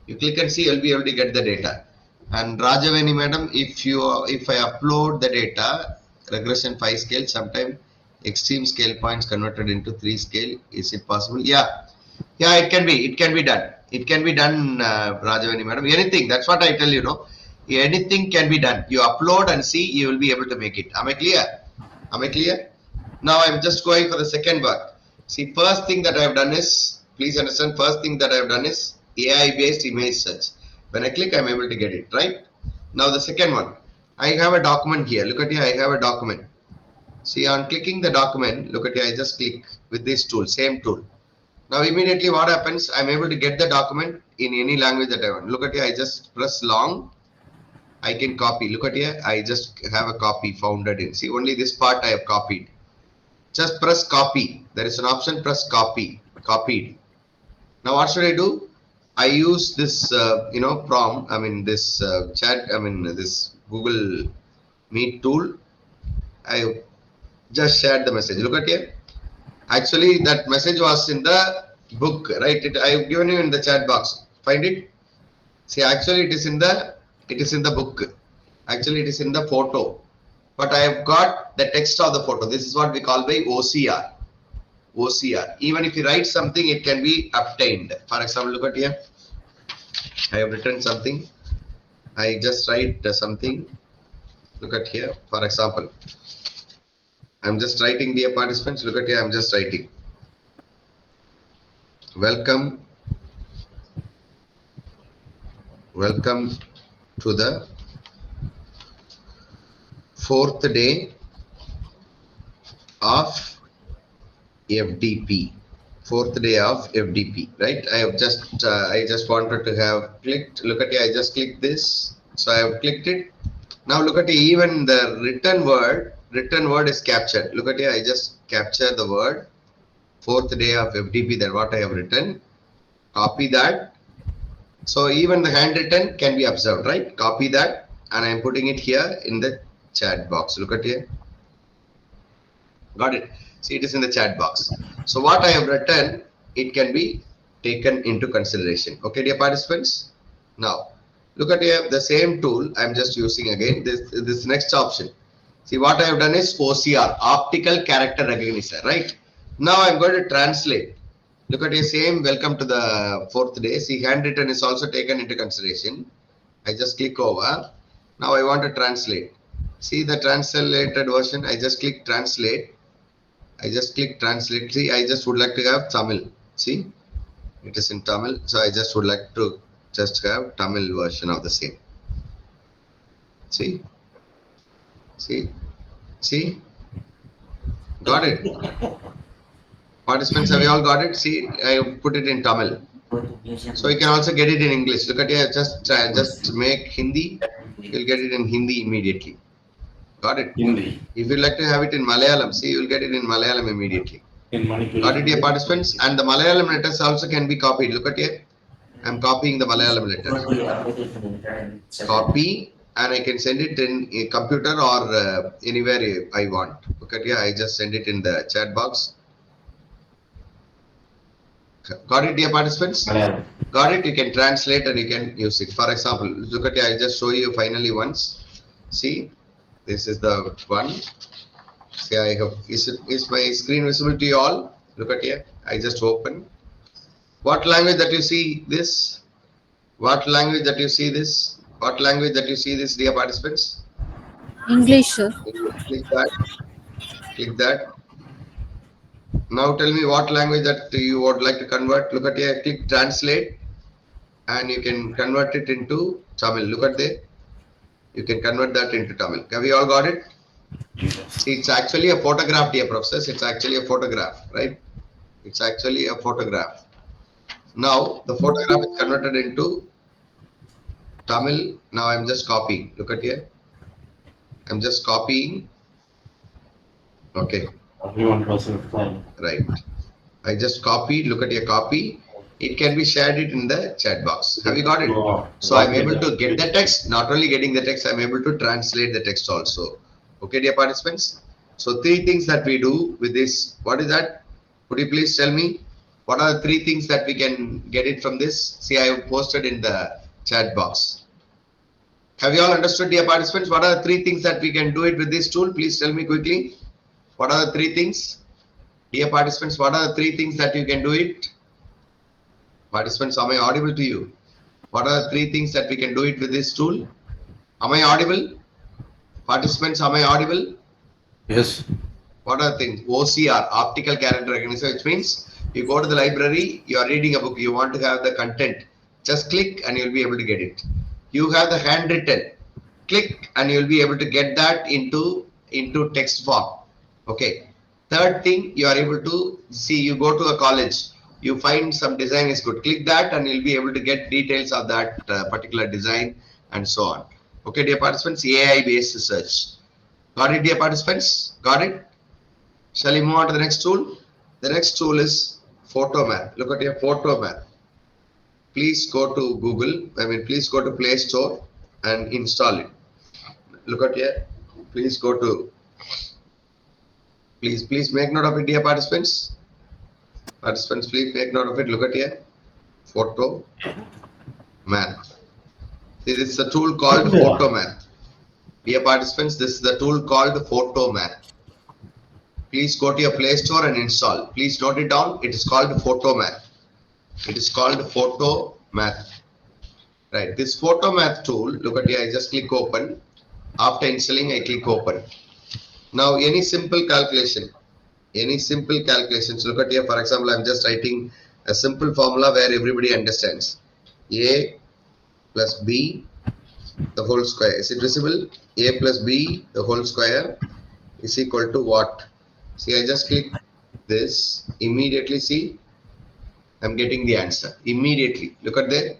You'll be able to get the data. And Rajavani madam, if I upload the data, regression 5 scale, sometime extreme scale points converted into 3 scale, is it possible? Yeah, it can be done. It can be done, Rajavani madam. Anything, that's what I tell you, no? Anything can be done. You upload and see, you will be able to make it. Am I clear? Now I'm just going for the second work. See, first thing that I have done is, please understand, first thing that I have done is AI based image search. When I click, I'm able to get it, right? Now the second one, I have a document here. Look at here, I have a document. See, on clicking the document, look at here, I just click with this tool, same tool. Now immediately what happens, I'm able to get the document in any language that I want. Look at here, I just press long. I can copy. Look at here, I just have a copy founded in. See, only this part I have copied. Just press copy. There is an option, press copy. Copied. Now what should I do? I use this, prompt. This chat. This Google Meet tool. I just shared the message. Look at here. Actually, that message was in the book, right? I have given you in the chat box. Find it. See, actually, it is in the book. Actually, it is in the photo. But I have got the text of the photo. This is what we call by OCR. Even if you write something, it can be obtained. For example, look at here. I have written something. I just write something. Look at here. For example, I'm just writing, dear participants. Look at here. I'm just writing. Welcome to the 4th day of FDP. 4th day of FDP, right? I just wanted to have clicked. Look at here, I just clicked this. So I have clicked it. Now look at here, even the written word is captured. Look at here, I just capture the word 4th day of FDP, that what I have written. Copy that. So even the handwritten can be observed, right? Copy that and I am putting it here in the chat box. Look at here. Got it? See, it is in the chat box. So what I have written, it can be taken into consideration. Okay, dear participants. Now, Look at here, the same tool I'm just using again. This next option. See, what I have done is OCR, optical character recognition, right? Now I'm going to translate. Look at your same welcome to the fourth day. See, handwritten is also taken into consideration. I just click over. Now I want to translate. See the translated version. I just click translate. I just click translate. See, I just would like to have Tamil. See, it is in Tamil. So I just would like to just have Tamil version of the same. See, see, got it. Participants, have you all got it? See, I put it in Tamil. So you can also get it in English. Look at here, just make Hindi. You'll get it in Hindi immediately. Got it? Hindi. If you'd like to have it in Malayalam, see, you'll get it in Malayalam immediately. In Manipuri. Got it, dear participants? And the Malayalam letters also can be copied. Look at here. I'm copying the Malayalam letter. Copy, and I can send it in a computer or anywhere I want. Look at here, I just send it in the chat box. Got it, dear participants? Got it? You can translate and you can use it. For example, look at here, I'll just show you finally once. See, this is the one. See, I have, is my screen visible to you all? Look at here, I just open. What language that you see this? What language that you see this? What language that you see this, dear participants? English, sir. Click that. Click that. Now tell me what language that you would like to convert. Look at here, click translate and you can convert it into Tamil. Look at there. You can convert that into Tamil. Have you all got it? See, it's actually a photograph, dear professors. It's actually a photograph, right? It's actually a photograph. Now the photograph is converted into Tamil. Now I'm just copying. Look at here. I'm just copying. Okay. Right. I just copied. Look at your copy. It can be shared it in the chat box. Have you got it? So I'm able to get the text. Not only getting the text, I'm able to translate the text also. Okay, dear participants. So 3 things that we do with this. What is that? Could you please tell me? What are the 3 things that we can get it from this? See, I have posted in the chat box. Have you all understood, dear participants? What are the 3 things that we can do it with this tool? Please tell me quickly. What are the 3 things? Dear participants, what are the 3 things that you can do it? Participants, am I audible to you? What are the 3 things that we can do it with this tool? Am I audible? Participants, am I audible? Yes. What are the things? OCR, optical character recognition, which means you go to the library, you are reading a book, you want to have the content. Just click and you'll be able to get it. You have the handwritten. Click and you'll be able to get that into text form. Okay. Third thing, you are able to see, you go to a college, you find some design is good. Click that and you'll be able to get details of that particular design and so on. Okay, dear participants, AI based search. Got it, dear participants? Got it? Shall we move on to the next tool? The next tool is Photomath. Look at your Photomath. Please go to Google, please go to Play Store and install it. Look at here. Please go to, please make note of it, dear participants. Participants, please make note of it. Look at here. Photomath. See, this is a tool called Photomath. Dear participants, this is the tool called Photomath. Please go to your Play Store and install. Please note it down. It is called Photomath. It is called Photomath. Right. This Photomath tool, look at here, I just click open. After installing, I click open. Now, any simple calculations, look at here, for example, I'm just writing a simple formula where everybody understands. A plus B, the whole square. Is it visible? A plus B, the whole square is equal to what? See, I just click this, immediately see, I'm getting the answer. Immediately, look at there,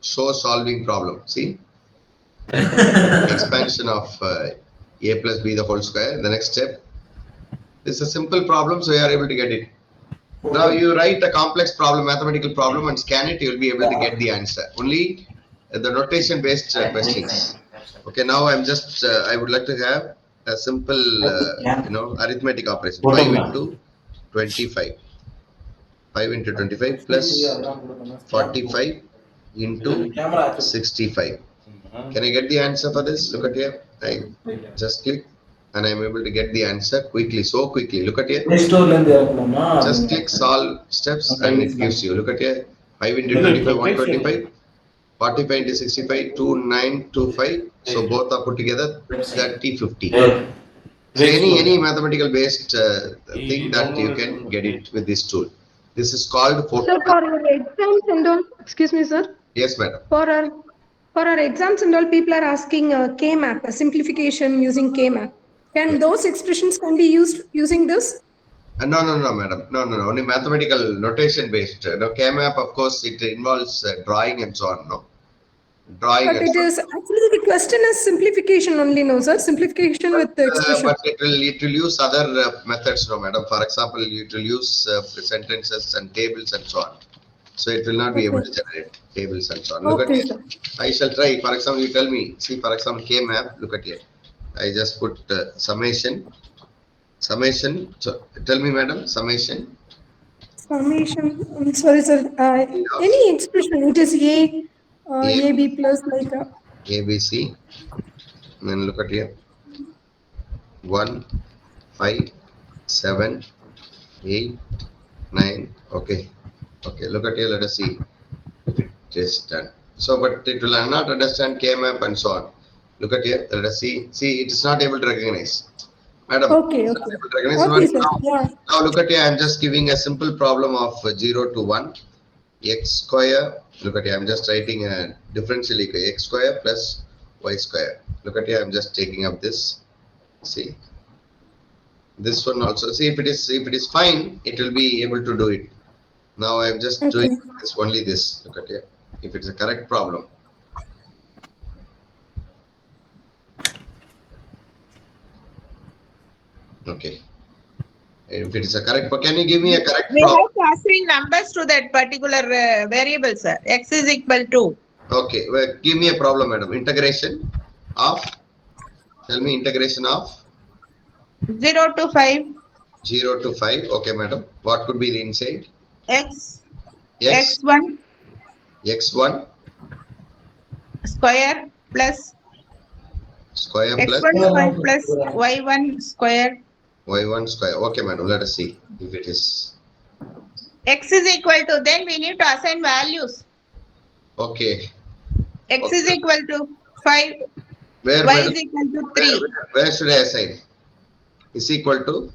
show solving problem. See, expansion of A plus B, the whole square. The next step, this is a simple problem, so you are able to get it. Now you write a complex problem, mathematical problem and scan it, you will be able to get the answer. Only the notation based questions. Okay, now I'm just, I would like to have a simple, arithmetic operation. 5 into 25. 5 into 25 plus 45 into 65. Can I get the answer for this? Look at here. I just click and I'm able to get the answer quickly, so quickly. Look at here. Just click solve steps and it gives you. Look at here. 5 into 25, 125. 45 into 65, 2925. So both are put together, 3050. So any mathematical based thing that you can get it with this tool. This is called Sir, for our exams and all, excuse me, sir. Yes, madam. For our exams and all, people are asking K-map, a simplification using K-map. Can those expressions can be used using this? No, madam. No. Only mathematical notation based. No, K-map, of course, it involves drawing and so on. No, drawing. But it is actually the question is simplification only, no, sir. Simplification with the expression. But it will use other methods, no, madam. For example, it will use sentences and tables and so on. So it will not be able to generate tables and so on. Look at it. I shall try. For example, you tell me. See, for example, K-map. Look at here. I just put summation. Summation. So tell me, madam. Summation. Summation. I'm sorry, sir. Any expression. It is A B plus like A B C. And then look at here. 1, 5, 7, 8, 9. Okay. Look at here. Let us see if it is done. So, but it will not understand K-map and so on. Look at here. Let us see. See, it is not able to recognize. Madam. Okay. Okay, sir. Yeah. Now look at here. I am just giving a simple problem of 0 to 1. X square. Look at here. I am just writing a differential equation. X square plus Y square. Look at here. I am just taking up this. See. This one also. See, if it is fine, it will be able to do it. Now I am just doing this, only this. Look at here. If it's a correct problem. Okay. If it is a correct, can you give me a correct We problem? have to assign numbers to that particular variable, sir. X is equal to. Okay. Well, give me a problem, madam. Integration of. Tell me integration of. 0 to 5. 0 to 5. Okay, madam. What could be the inside? X1 X1 square plus plus X1 square plus Y1 square. Y1 square. Okay, madam. Let us see if it is. X is equal to, then we need to assign values. Okay. X is equal to 5. Where, Y madam? is equal to 3. Where should I assign? Is equal to.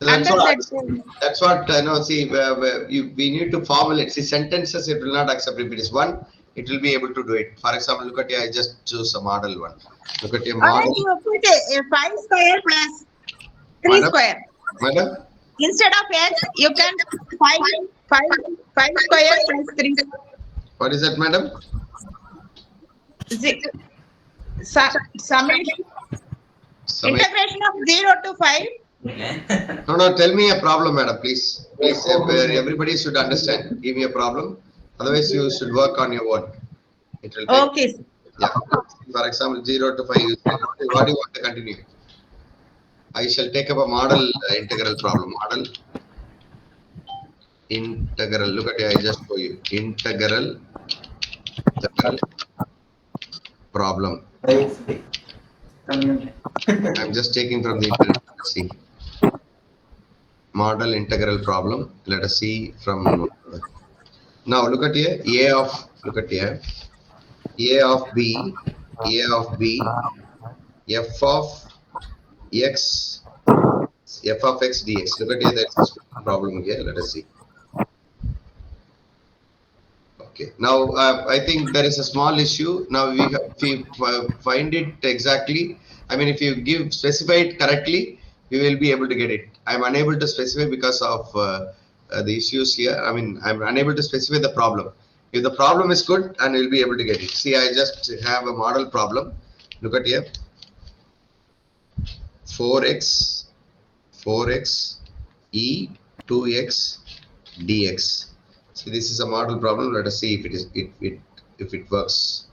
Under that. That's what no. See, we need to formulate. See, sentences it will not accept. If it is 1, it will be able to do it. For example, look at here. I just choose a model one. Look at your model. You put a 5 square plus 3 square. Madam? Instead of X, you can 5 square plus 3. What is that, madam? Summation. Integration of 0 to 5. No. Tell me a problem, madam, please. Please, everybody should understand. Give me a problem. Otherwise, you should work on your own. It will take, okay. Yeah. For example, 0 to 5. What do you want to continue? I shall take up a model integral problem. Model integral. Look at it. I just show you. Integral problem. I'm just taking from the internet. Let's see. Model integral problem. Let us see from. Now look at here. Look at here. A of B, f of x dx. Look at here. That's a problem here. Let us see. Okay. Now I think there is a small issue. Now if we find it exactly. I mean, if you specify it correctly, we will be able to get it. I'm unable to specify because of the issues here. I mean, I'm unable to specify the problem. If the problem is good, and we'll be able to get it. See, I just have a model problem. Look at here. 4x e 2x dx. See, this is a model problem. Let us see if it works.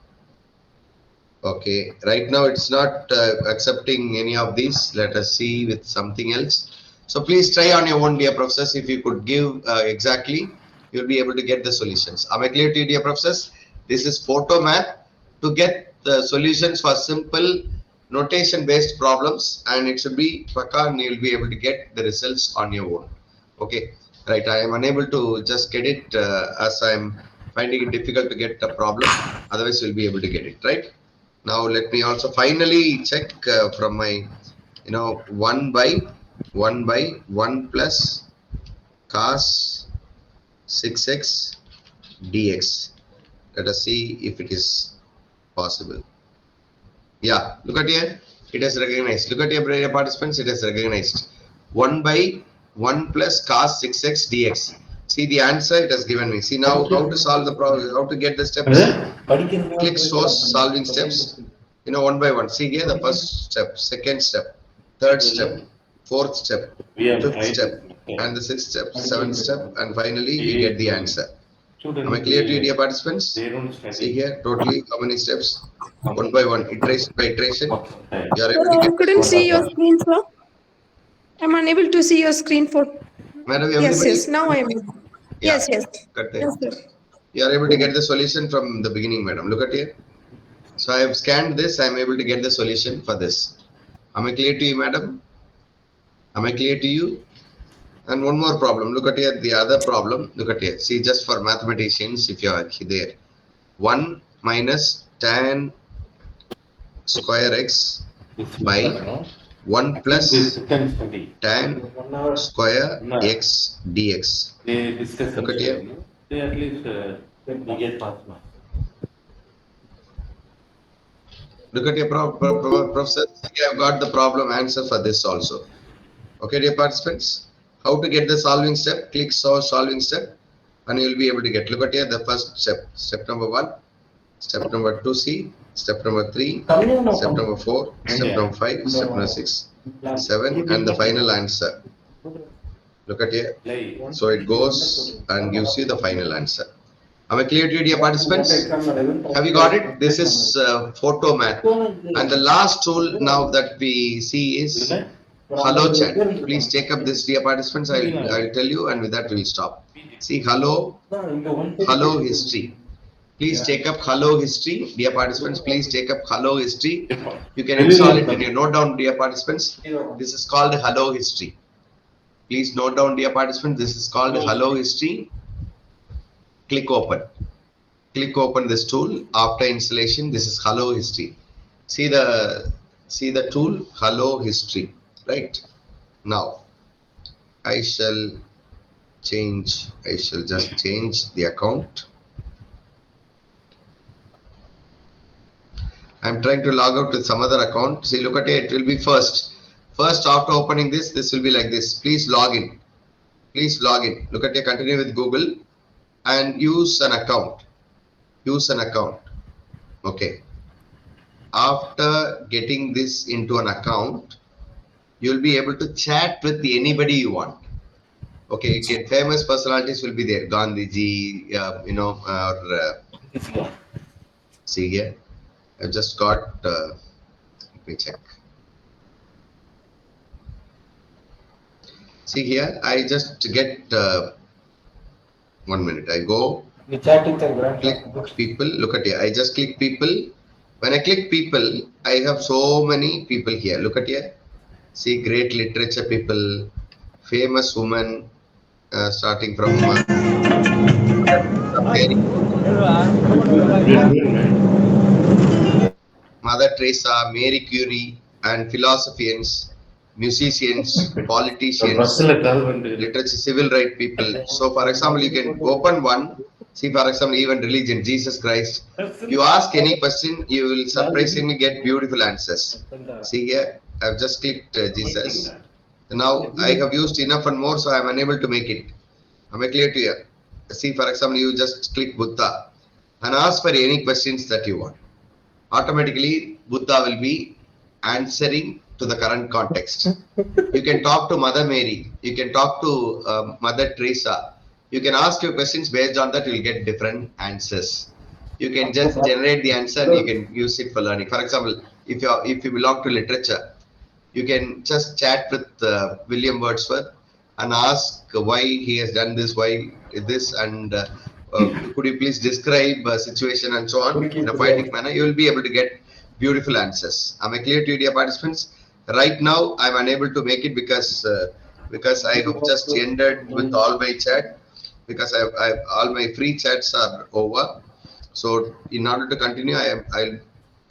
Okay, right now it's not accepting any of these. Let us see with something else. So please try on your own, dear professors. If you could give exactly you'll be able to get the solutions. Am I clear to you, dear professors? This is photo map to get the solutions for simple notation based problems, and it should be Paka, and you'll be able to get the results on your own. Okay, right. I am unable to just get it as I'm finding it difficult to get the problem. Otherwise, you'll be able to get it, right? Now, let me also finally check from my, 1 by 1 plus cos 6x dx. Let us see if it is possible. Yeah, look at here. It is recognized. Look at your participants. It is recognized. 1 by 1 plus cos 6x dx. See the answer it has given me. See now how to solve the problem, how to get the steps. Click source solving steps. 1 by 1. See here the first step, second step, third step, fourth step, fifth step, and the sixth step, seventh step, and finally we get the answer. Am I clear to you, dear participants? See here, totally how many steps? 1 by 1, iteration by iteration. You are able to I get couldn't see your screen, sir. I'm unable to see your screen for. Madam, Yes, everybody? yes. Now I am. Yeah, Yes, yes. cut there. Yes, sir. You are able to get the solution from the beginning, madam. Look at here. So I have scanned this. I am able to get the solution for this. Am I clear to you, madam? Am I clear to you? And one more problem. Look at here. The other problem. Look at here. See, just for mathematicians, if you are there, 1 minus tan square x by 1 plus tan square x dx. Look at here. They at least we get pass marks. Look at your professor. You have got the problem answer for this also. Okay, dear participants. How to get the solving step? Click solving step, and you will be able to get. Look at here the first step. Step number 1. Step number 2. C. Step number 3. Step number 4. Step number 5. Step number 6. 7, and the final answer. Look at here. So it goes and gives you the final answer. Am I clear to you, dear participants? Have you got it? This is photo math. And the last tool now that we see is Hello Chat. Please take up this, dear participants. I'll tell you, and with that we'll stop. See Hello History. Please take up Hello History, dear participants. Please take up Hello History. You can install it when you note down, dear participants. This is called Hello History. Please note down, dear participants. This is called Hello History. Click open. Click open this tool. After installation, this is Hello History. See the tool Hello History. Right now, I shall just change the account. I'm trying to log out with some other account. See, look at it. It will be first. First, after opening this will be like this. Please log in. Please log in. Look at it. Continue with Google and use an account. Use an account. Okay. After getting this into an account, you'll be able to chat with anybody you want. Okay, you get famous personalities will be there. Gandhiji, see here. I've just got. Let me check. See here. I just get. 1 minute. I go. Click people. Look at here. I just click people. When I click people, I have so many people here. Look at here. See, great literature people, famous women, starting from Mother Teresa, Mary Curie, and philosophians, musicians, politicians, literature, civil rights people. So, for example, you can open one. See, for example, even religion, Jesus Christ. You ask any question, you will surprisingly get beautiful answers. See here. I've just clicked Jesus. Now I have used enough and more, so I'm unable to make it. Am I clear to you? See, for example, you just click Buddha and ask for any questions that you want. Automatically, Buddha will be answering to the current context. You can talk to Mother Mary. You can talk to Mother Teresa. You can ask your questions based on that. You will get different answers. You can just generate the answer and you can use it for learning. For example, if you belong to literature, you can just chat with William Wordsworth and ask why he has done this, why this, and could you please describe a situation and so on in a poetic manner, you will be able to get beautiful answers. Am I clear to you, dear participants? Right now, I'm unable to make it because I have just ended with all my chat, because all my free chats are over. So in order to continue, I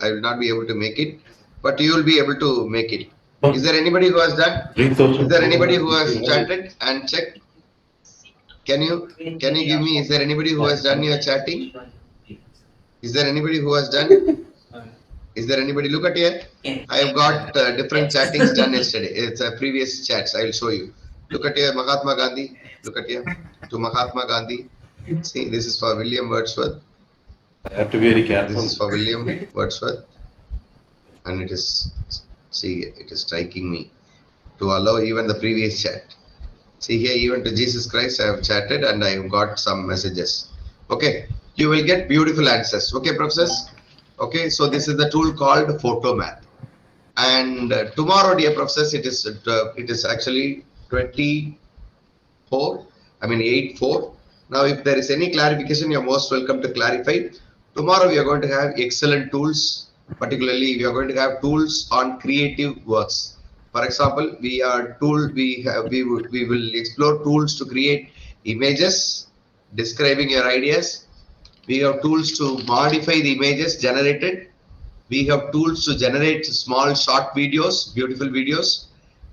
will not be able to make it, but you will be able to make it. Is there anybody who has done? Is there anybody who has chatted and checked? Can you give me? Is there anybody who has done your chatting? Is there anybody who has done? Is there anybody? Look at here. I have got different chattings done yesterday. It's previous chats. I will show you. Look at here, Mahatma Gandhi. Look at here to Mahatma Gandhi. See, this is for William Wordsworth. I have to be very careful. This is for William Wordsworth, and it is. See, it is striking me to allow even the previous chat. See here, even to Jesus Christ, I have chatted and I have got some messages. Okay, you will get beautiful answers. Okay, professors. Okay, so this is the tool called Photomath. And tomorrow, dear professors, it is actually 24. I mean 8/4. Now, if there is any clarification, you're most welcome to clarify. Tomorrow, we are going to have excellent tools. Particularly, we are going to have tools on creative works. For example, we will explore tools to create images describing your ideas. We have tools to modify the images generated. We have tools to generate small short videos, beautiful videos.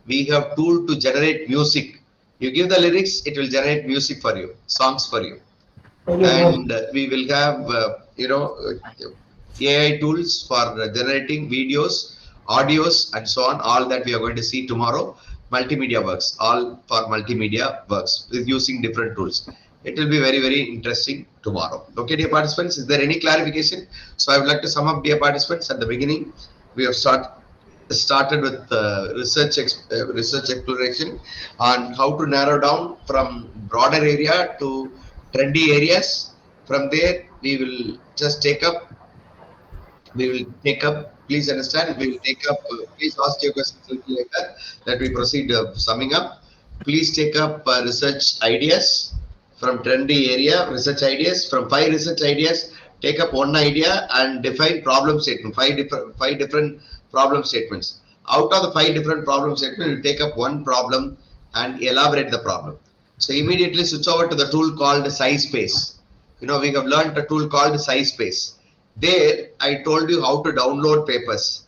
We have tool to generate music. You give the lyrics, it will generate music for you, songs for you. And we will have AI tools for generating videos, audios, and so on. All that we are going to see tomorrow. Multimedia works, all for multimedia works with using different tools. It will be very, very interesting tomorrow. Okay, dear participants, is there any clarification? So I would like to sum up, dear participants. At the beginning, we have started with research exploration on how to narrow down from broader area to trendy areas. From there, we will just take up. Please understand. We will take up. Please ask your questions later. That we proceed summing up. Please take up research ideas from trendy area. Research ideas from 5 research ideas. Take up one idea and define problem statement. Five different problem statements. Out of the 5 different problem statements, you take up one problem and elaborate the problem. So immediately switch over to the tool called SciSpace. We have learned a tool called SciSpace. There, I told you how to download papers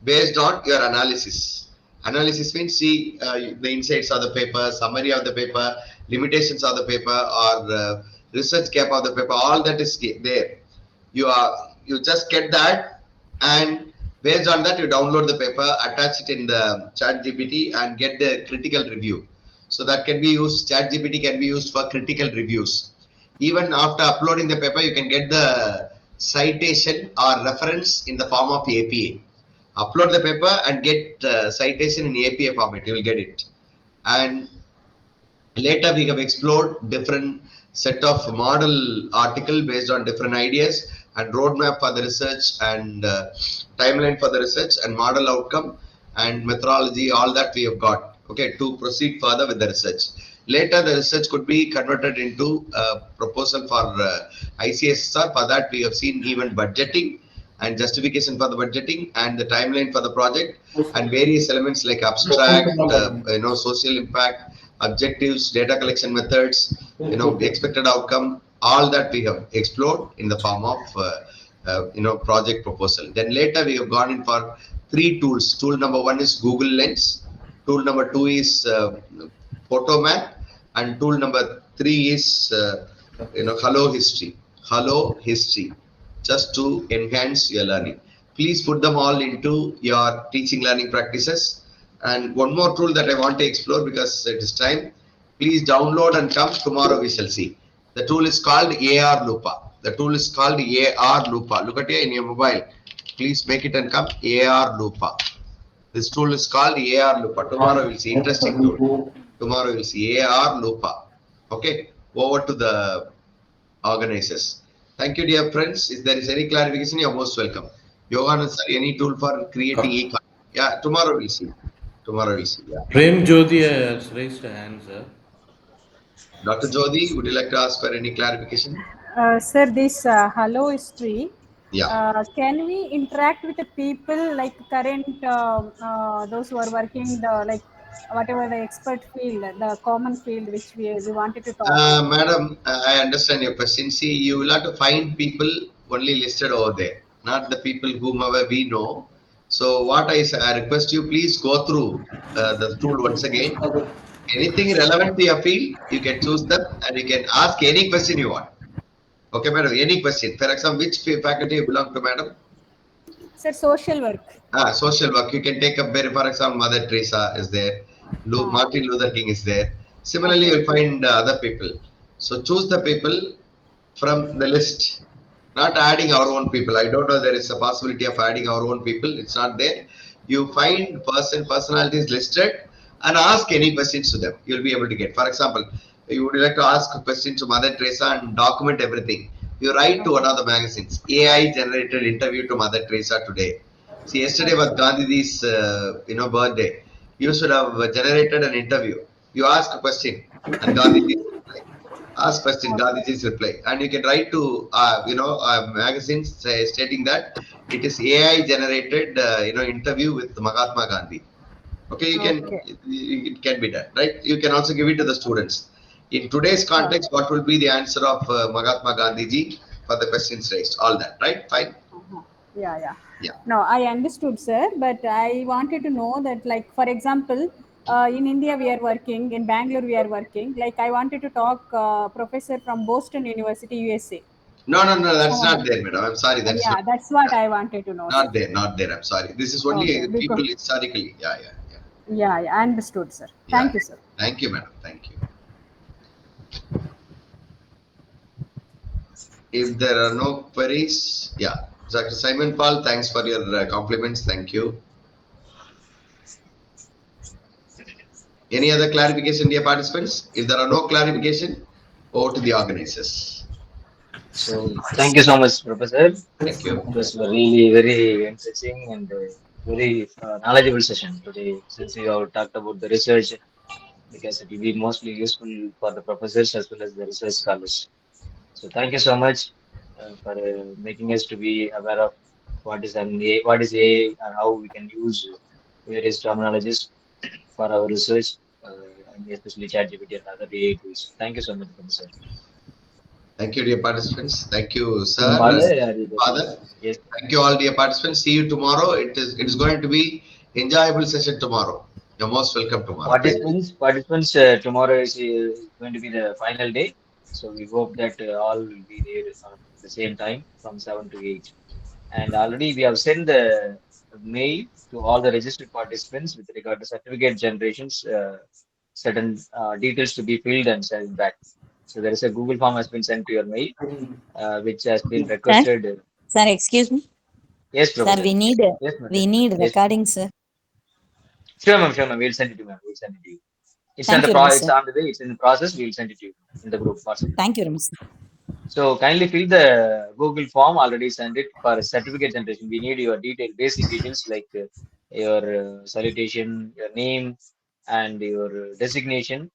based on your analysis. Analysis means see the insights of the paper, summary of the paper, limitations of the paper, or research gap of the paper. All that is there. You just get that, and based on that, you download the paper, attach it in the ChatGPT, and get the critical review. So that can be used. ChatGPT can be used for critical reviews. Even after uploading the paper, you can get the citation or reference in the form of APA. Upload the paper and get citation in APA format. You will get it. And later we have explored different set of model article based on different ideas and roadmap for the research and timeline for the research and model outcome and methodology. All that we have got. Okay, to proceed further with the research. Later, the research could be converted into a proposal for ICSR. For that, we have seen even budgeting and justification for the budgeting and the timeline for the project and various elements like abstract, social impact, objectives, data collection methods, expected outcome. All that we have explored in the form of project proposal. Then later, we have gone in for 3 tools. Tool number 1 is Google Lens. Tool number 2 is Photomath. And tool number 3 is Hello History, just to enhance your learning. Please put them all into your teaching learning practices. And one more tool that I want to explore because it is time. Please download and come tomorrow. We shall see. The tool is called AR Lupa. The tool is called AR Lupa. Look at it in your mobile. Please make it and come. AR Lupa. This tool is called AR Lupa. Tomorrow we'll see. Interesting tool. Tomorrow we'll see AR Lupa. Okay, over to the organizers. Thank you, dear friends. If there is any clarification, you're most welcome. Johannes, any tool for creating e-card? Yeah, tomorrow we'll see. Tomorrow we'll see. Yeah. Prem Jyoti has raised a hand, sir. Dr. Jodi, would you like to ask for any clarification? Sir, this hello history, Yeah. can we interact with the people like current, those who are working the like whatever the expert field, the common field which we wanted to talk? Madam, I understand your question. See, you will have to find people only listed over there, not the people whomever we know. So, what I request you, please go through the tool once again. Anything relevant to your field, you can choose them and you can ask any question you want. Okay, madam, any question. For example, which faculty you belong to, madam? Sir, social work. Social work. You can take up, for example, Mother Teresa is there, Martin Luther King is there. Similarly, Okay. you'll find other people. So choose the people from the list, not adding our own people. I don't know there is a possibility of adding our own people. It's not there. You find personalities listed and ask any questions to them. You'll be able to get. For example, you would like to ask a question to Mother Teresa and document everything. You write to one of the magazines. AI generated interview to Mother Teresa today. See, yesterday was Gandhi's birthday. You should have generated an interview. You ask a question and Gandhi ask question, Gandhiji's reply, and you can write to magazines stating that it is AI generated interview with Mahatma Gandhi. Okay, Okay. it can be done, right? You can also give it to the students. In today's context, what will be the answer of Mahatma Gandhiji for the questions raised? All that, right? Fine. Yeah. Yeah. No, I understood, sir, but I wanted to know that, like, for example, in India we are working, in Bangalore we are working. Like, I wanted to talk professor from Boston University, USA. No, that's Someone not else. there, madam. I'm sorry, that's not. Yeah, that's what I wanted to know, sir. Not there. I'm sorry. This is only Okay, because people historically. Yeah. yeah, I understood, sir. Yeah. Thank you, sir. Thank you, madam. Thank you. If there are no queries, yeah. Dr. Simon Paul, thanks for your compliments. Thank you. Any other clarification, dear participants? If there are no clarification, over to the organizers. So thank you so much, Professor. Thank you. It was really very interesting and very knowledgeable session today. Since you have talked about the research, because it will be mostly useful for the professors as well as the research scholars. So thank you so much for making us to be aware of what is what is AI, and how we can use various terminologies for our research, and especially ChatGPT and other AI tools. Thank you so much, Professor. Thank you, dear participants. Thank you, sir. Father, Father. yes. Thank you all, dear participants. See you tomorrow. It is going to be enjoyable session tomorrow. You're most welcome tomorrow. Participants, tomorrow is going to be the final day. So we hope that all will be there at the same time from 7 to 8. And already we have sent the mail to all the registered participants with regard to certificate generations, certain details to be filled and sent back. So there is a Google form has been sent to your mail, which has been Sir, requested. sir, excuse me. Yes, Sir, Professor. Yes, we madam. need Yes. recording, sir. Sure, ma'am. Sure, ma'am. We'll send it to you, ma'am. We'll send it to you. It's on Thank the you very much, it's sir. on the way. It's in the process. We'll send it to you in the group WhatsApp group. Thank you very much, sir. So kindly fill the Google form. Already sent it for certificate generation. We need your basic details like your salutation, your name, and your designation,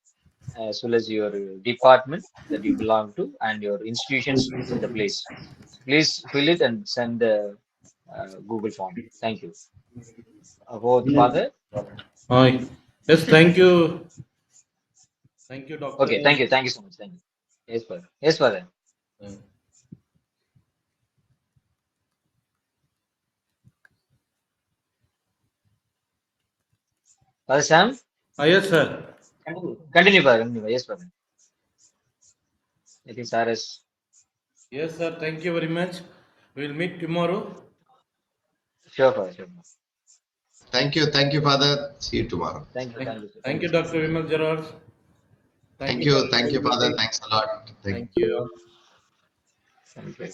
as well as your department that you belong to, and your institutions in the place. So please fill it and send the Google form. Thank you. About Father. Hi. Yes, thank you. Thank you, Doctor. Okay, thank you. Thank you so much. Thank you. Yes, Father. Yes, Father. Father Sam? Yes, sir. Continue, Father. Continue. Yes, Father. I think Sir is. Yes, sir. Thank you very much. We'll meet tomorrow. Sure, Father. Sure. Thank you, Father. See you tomorrow. Thank you. Thank you. Thank you, Dr. Vimal Gerard. Thank for you, Father. meeting. Thanks a lot. Thank you. Thank you.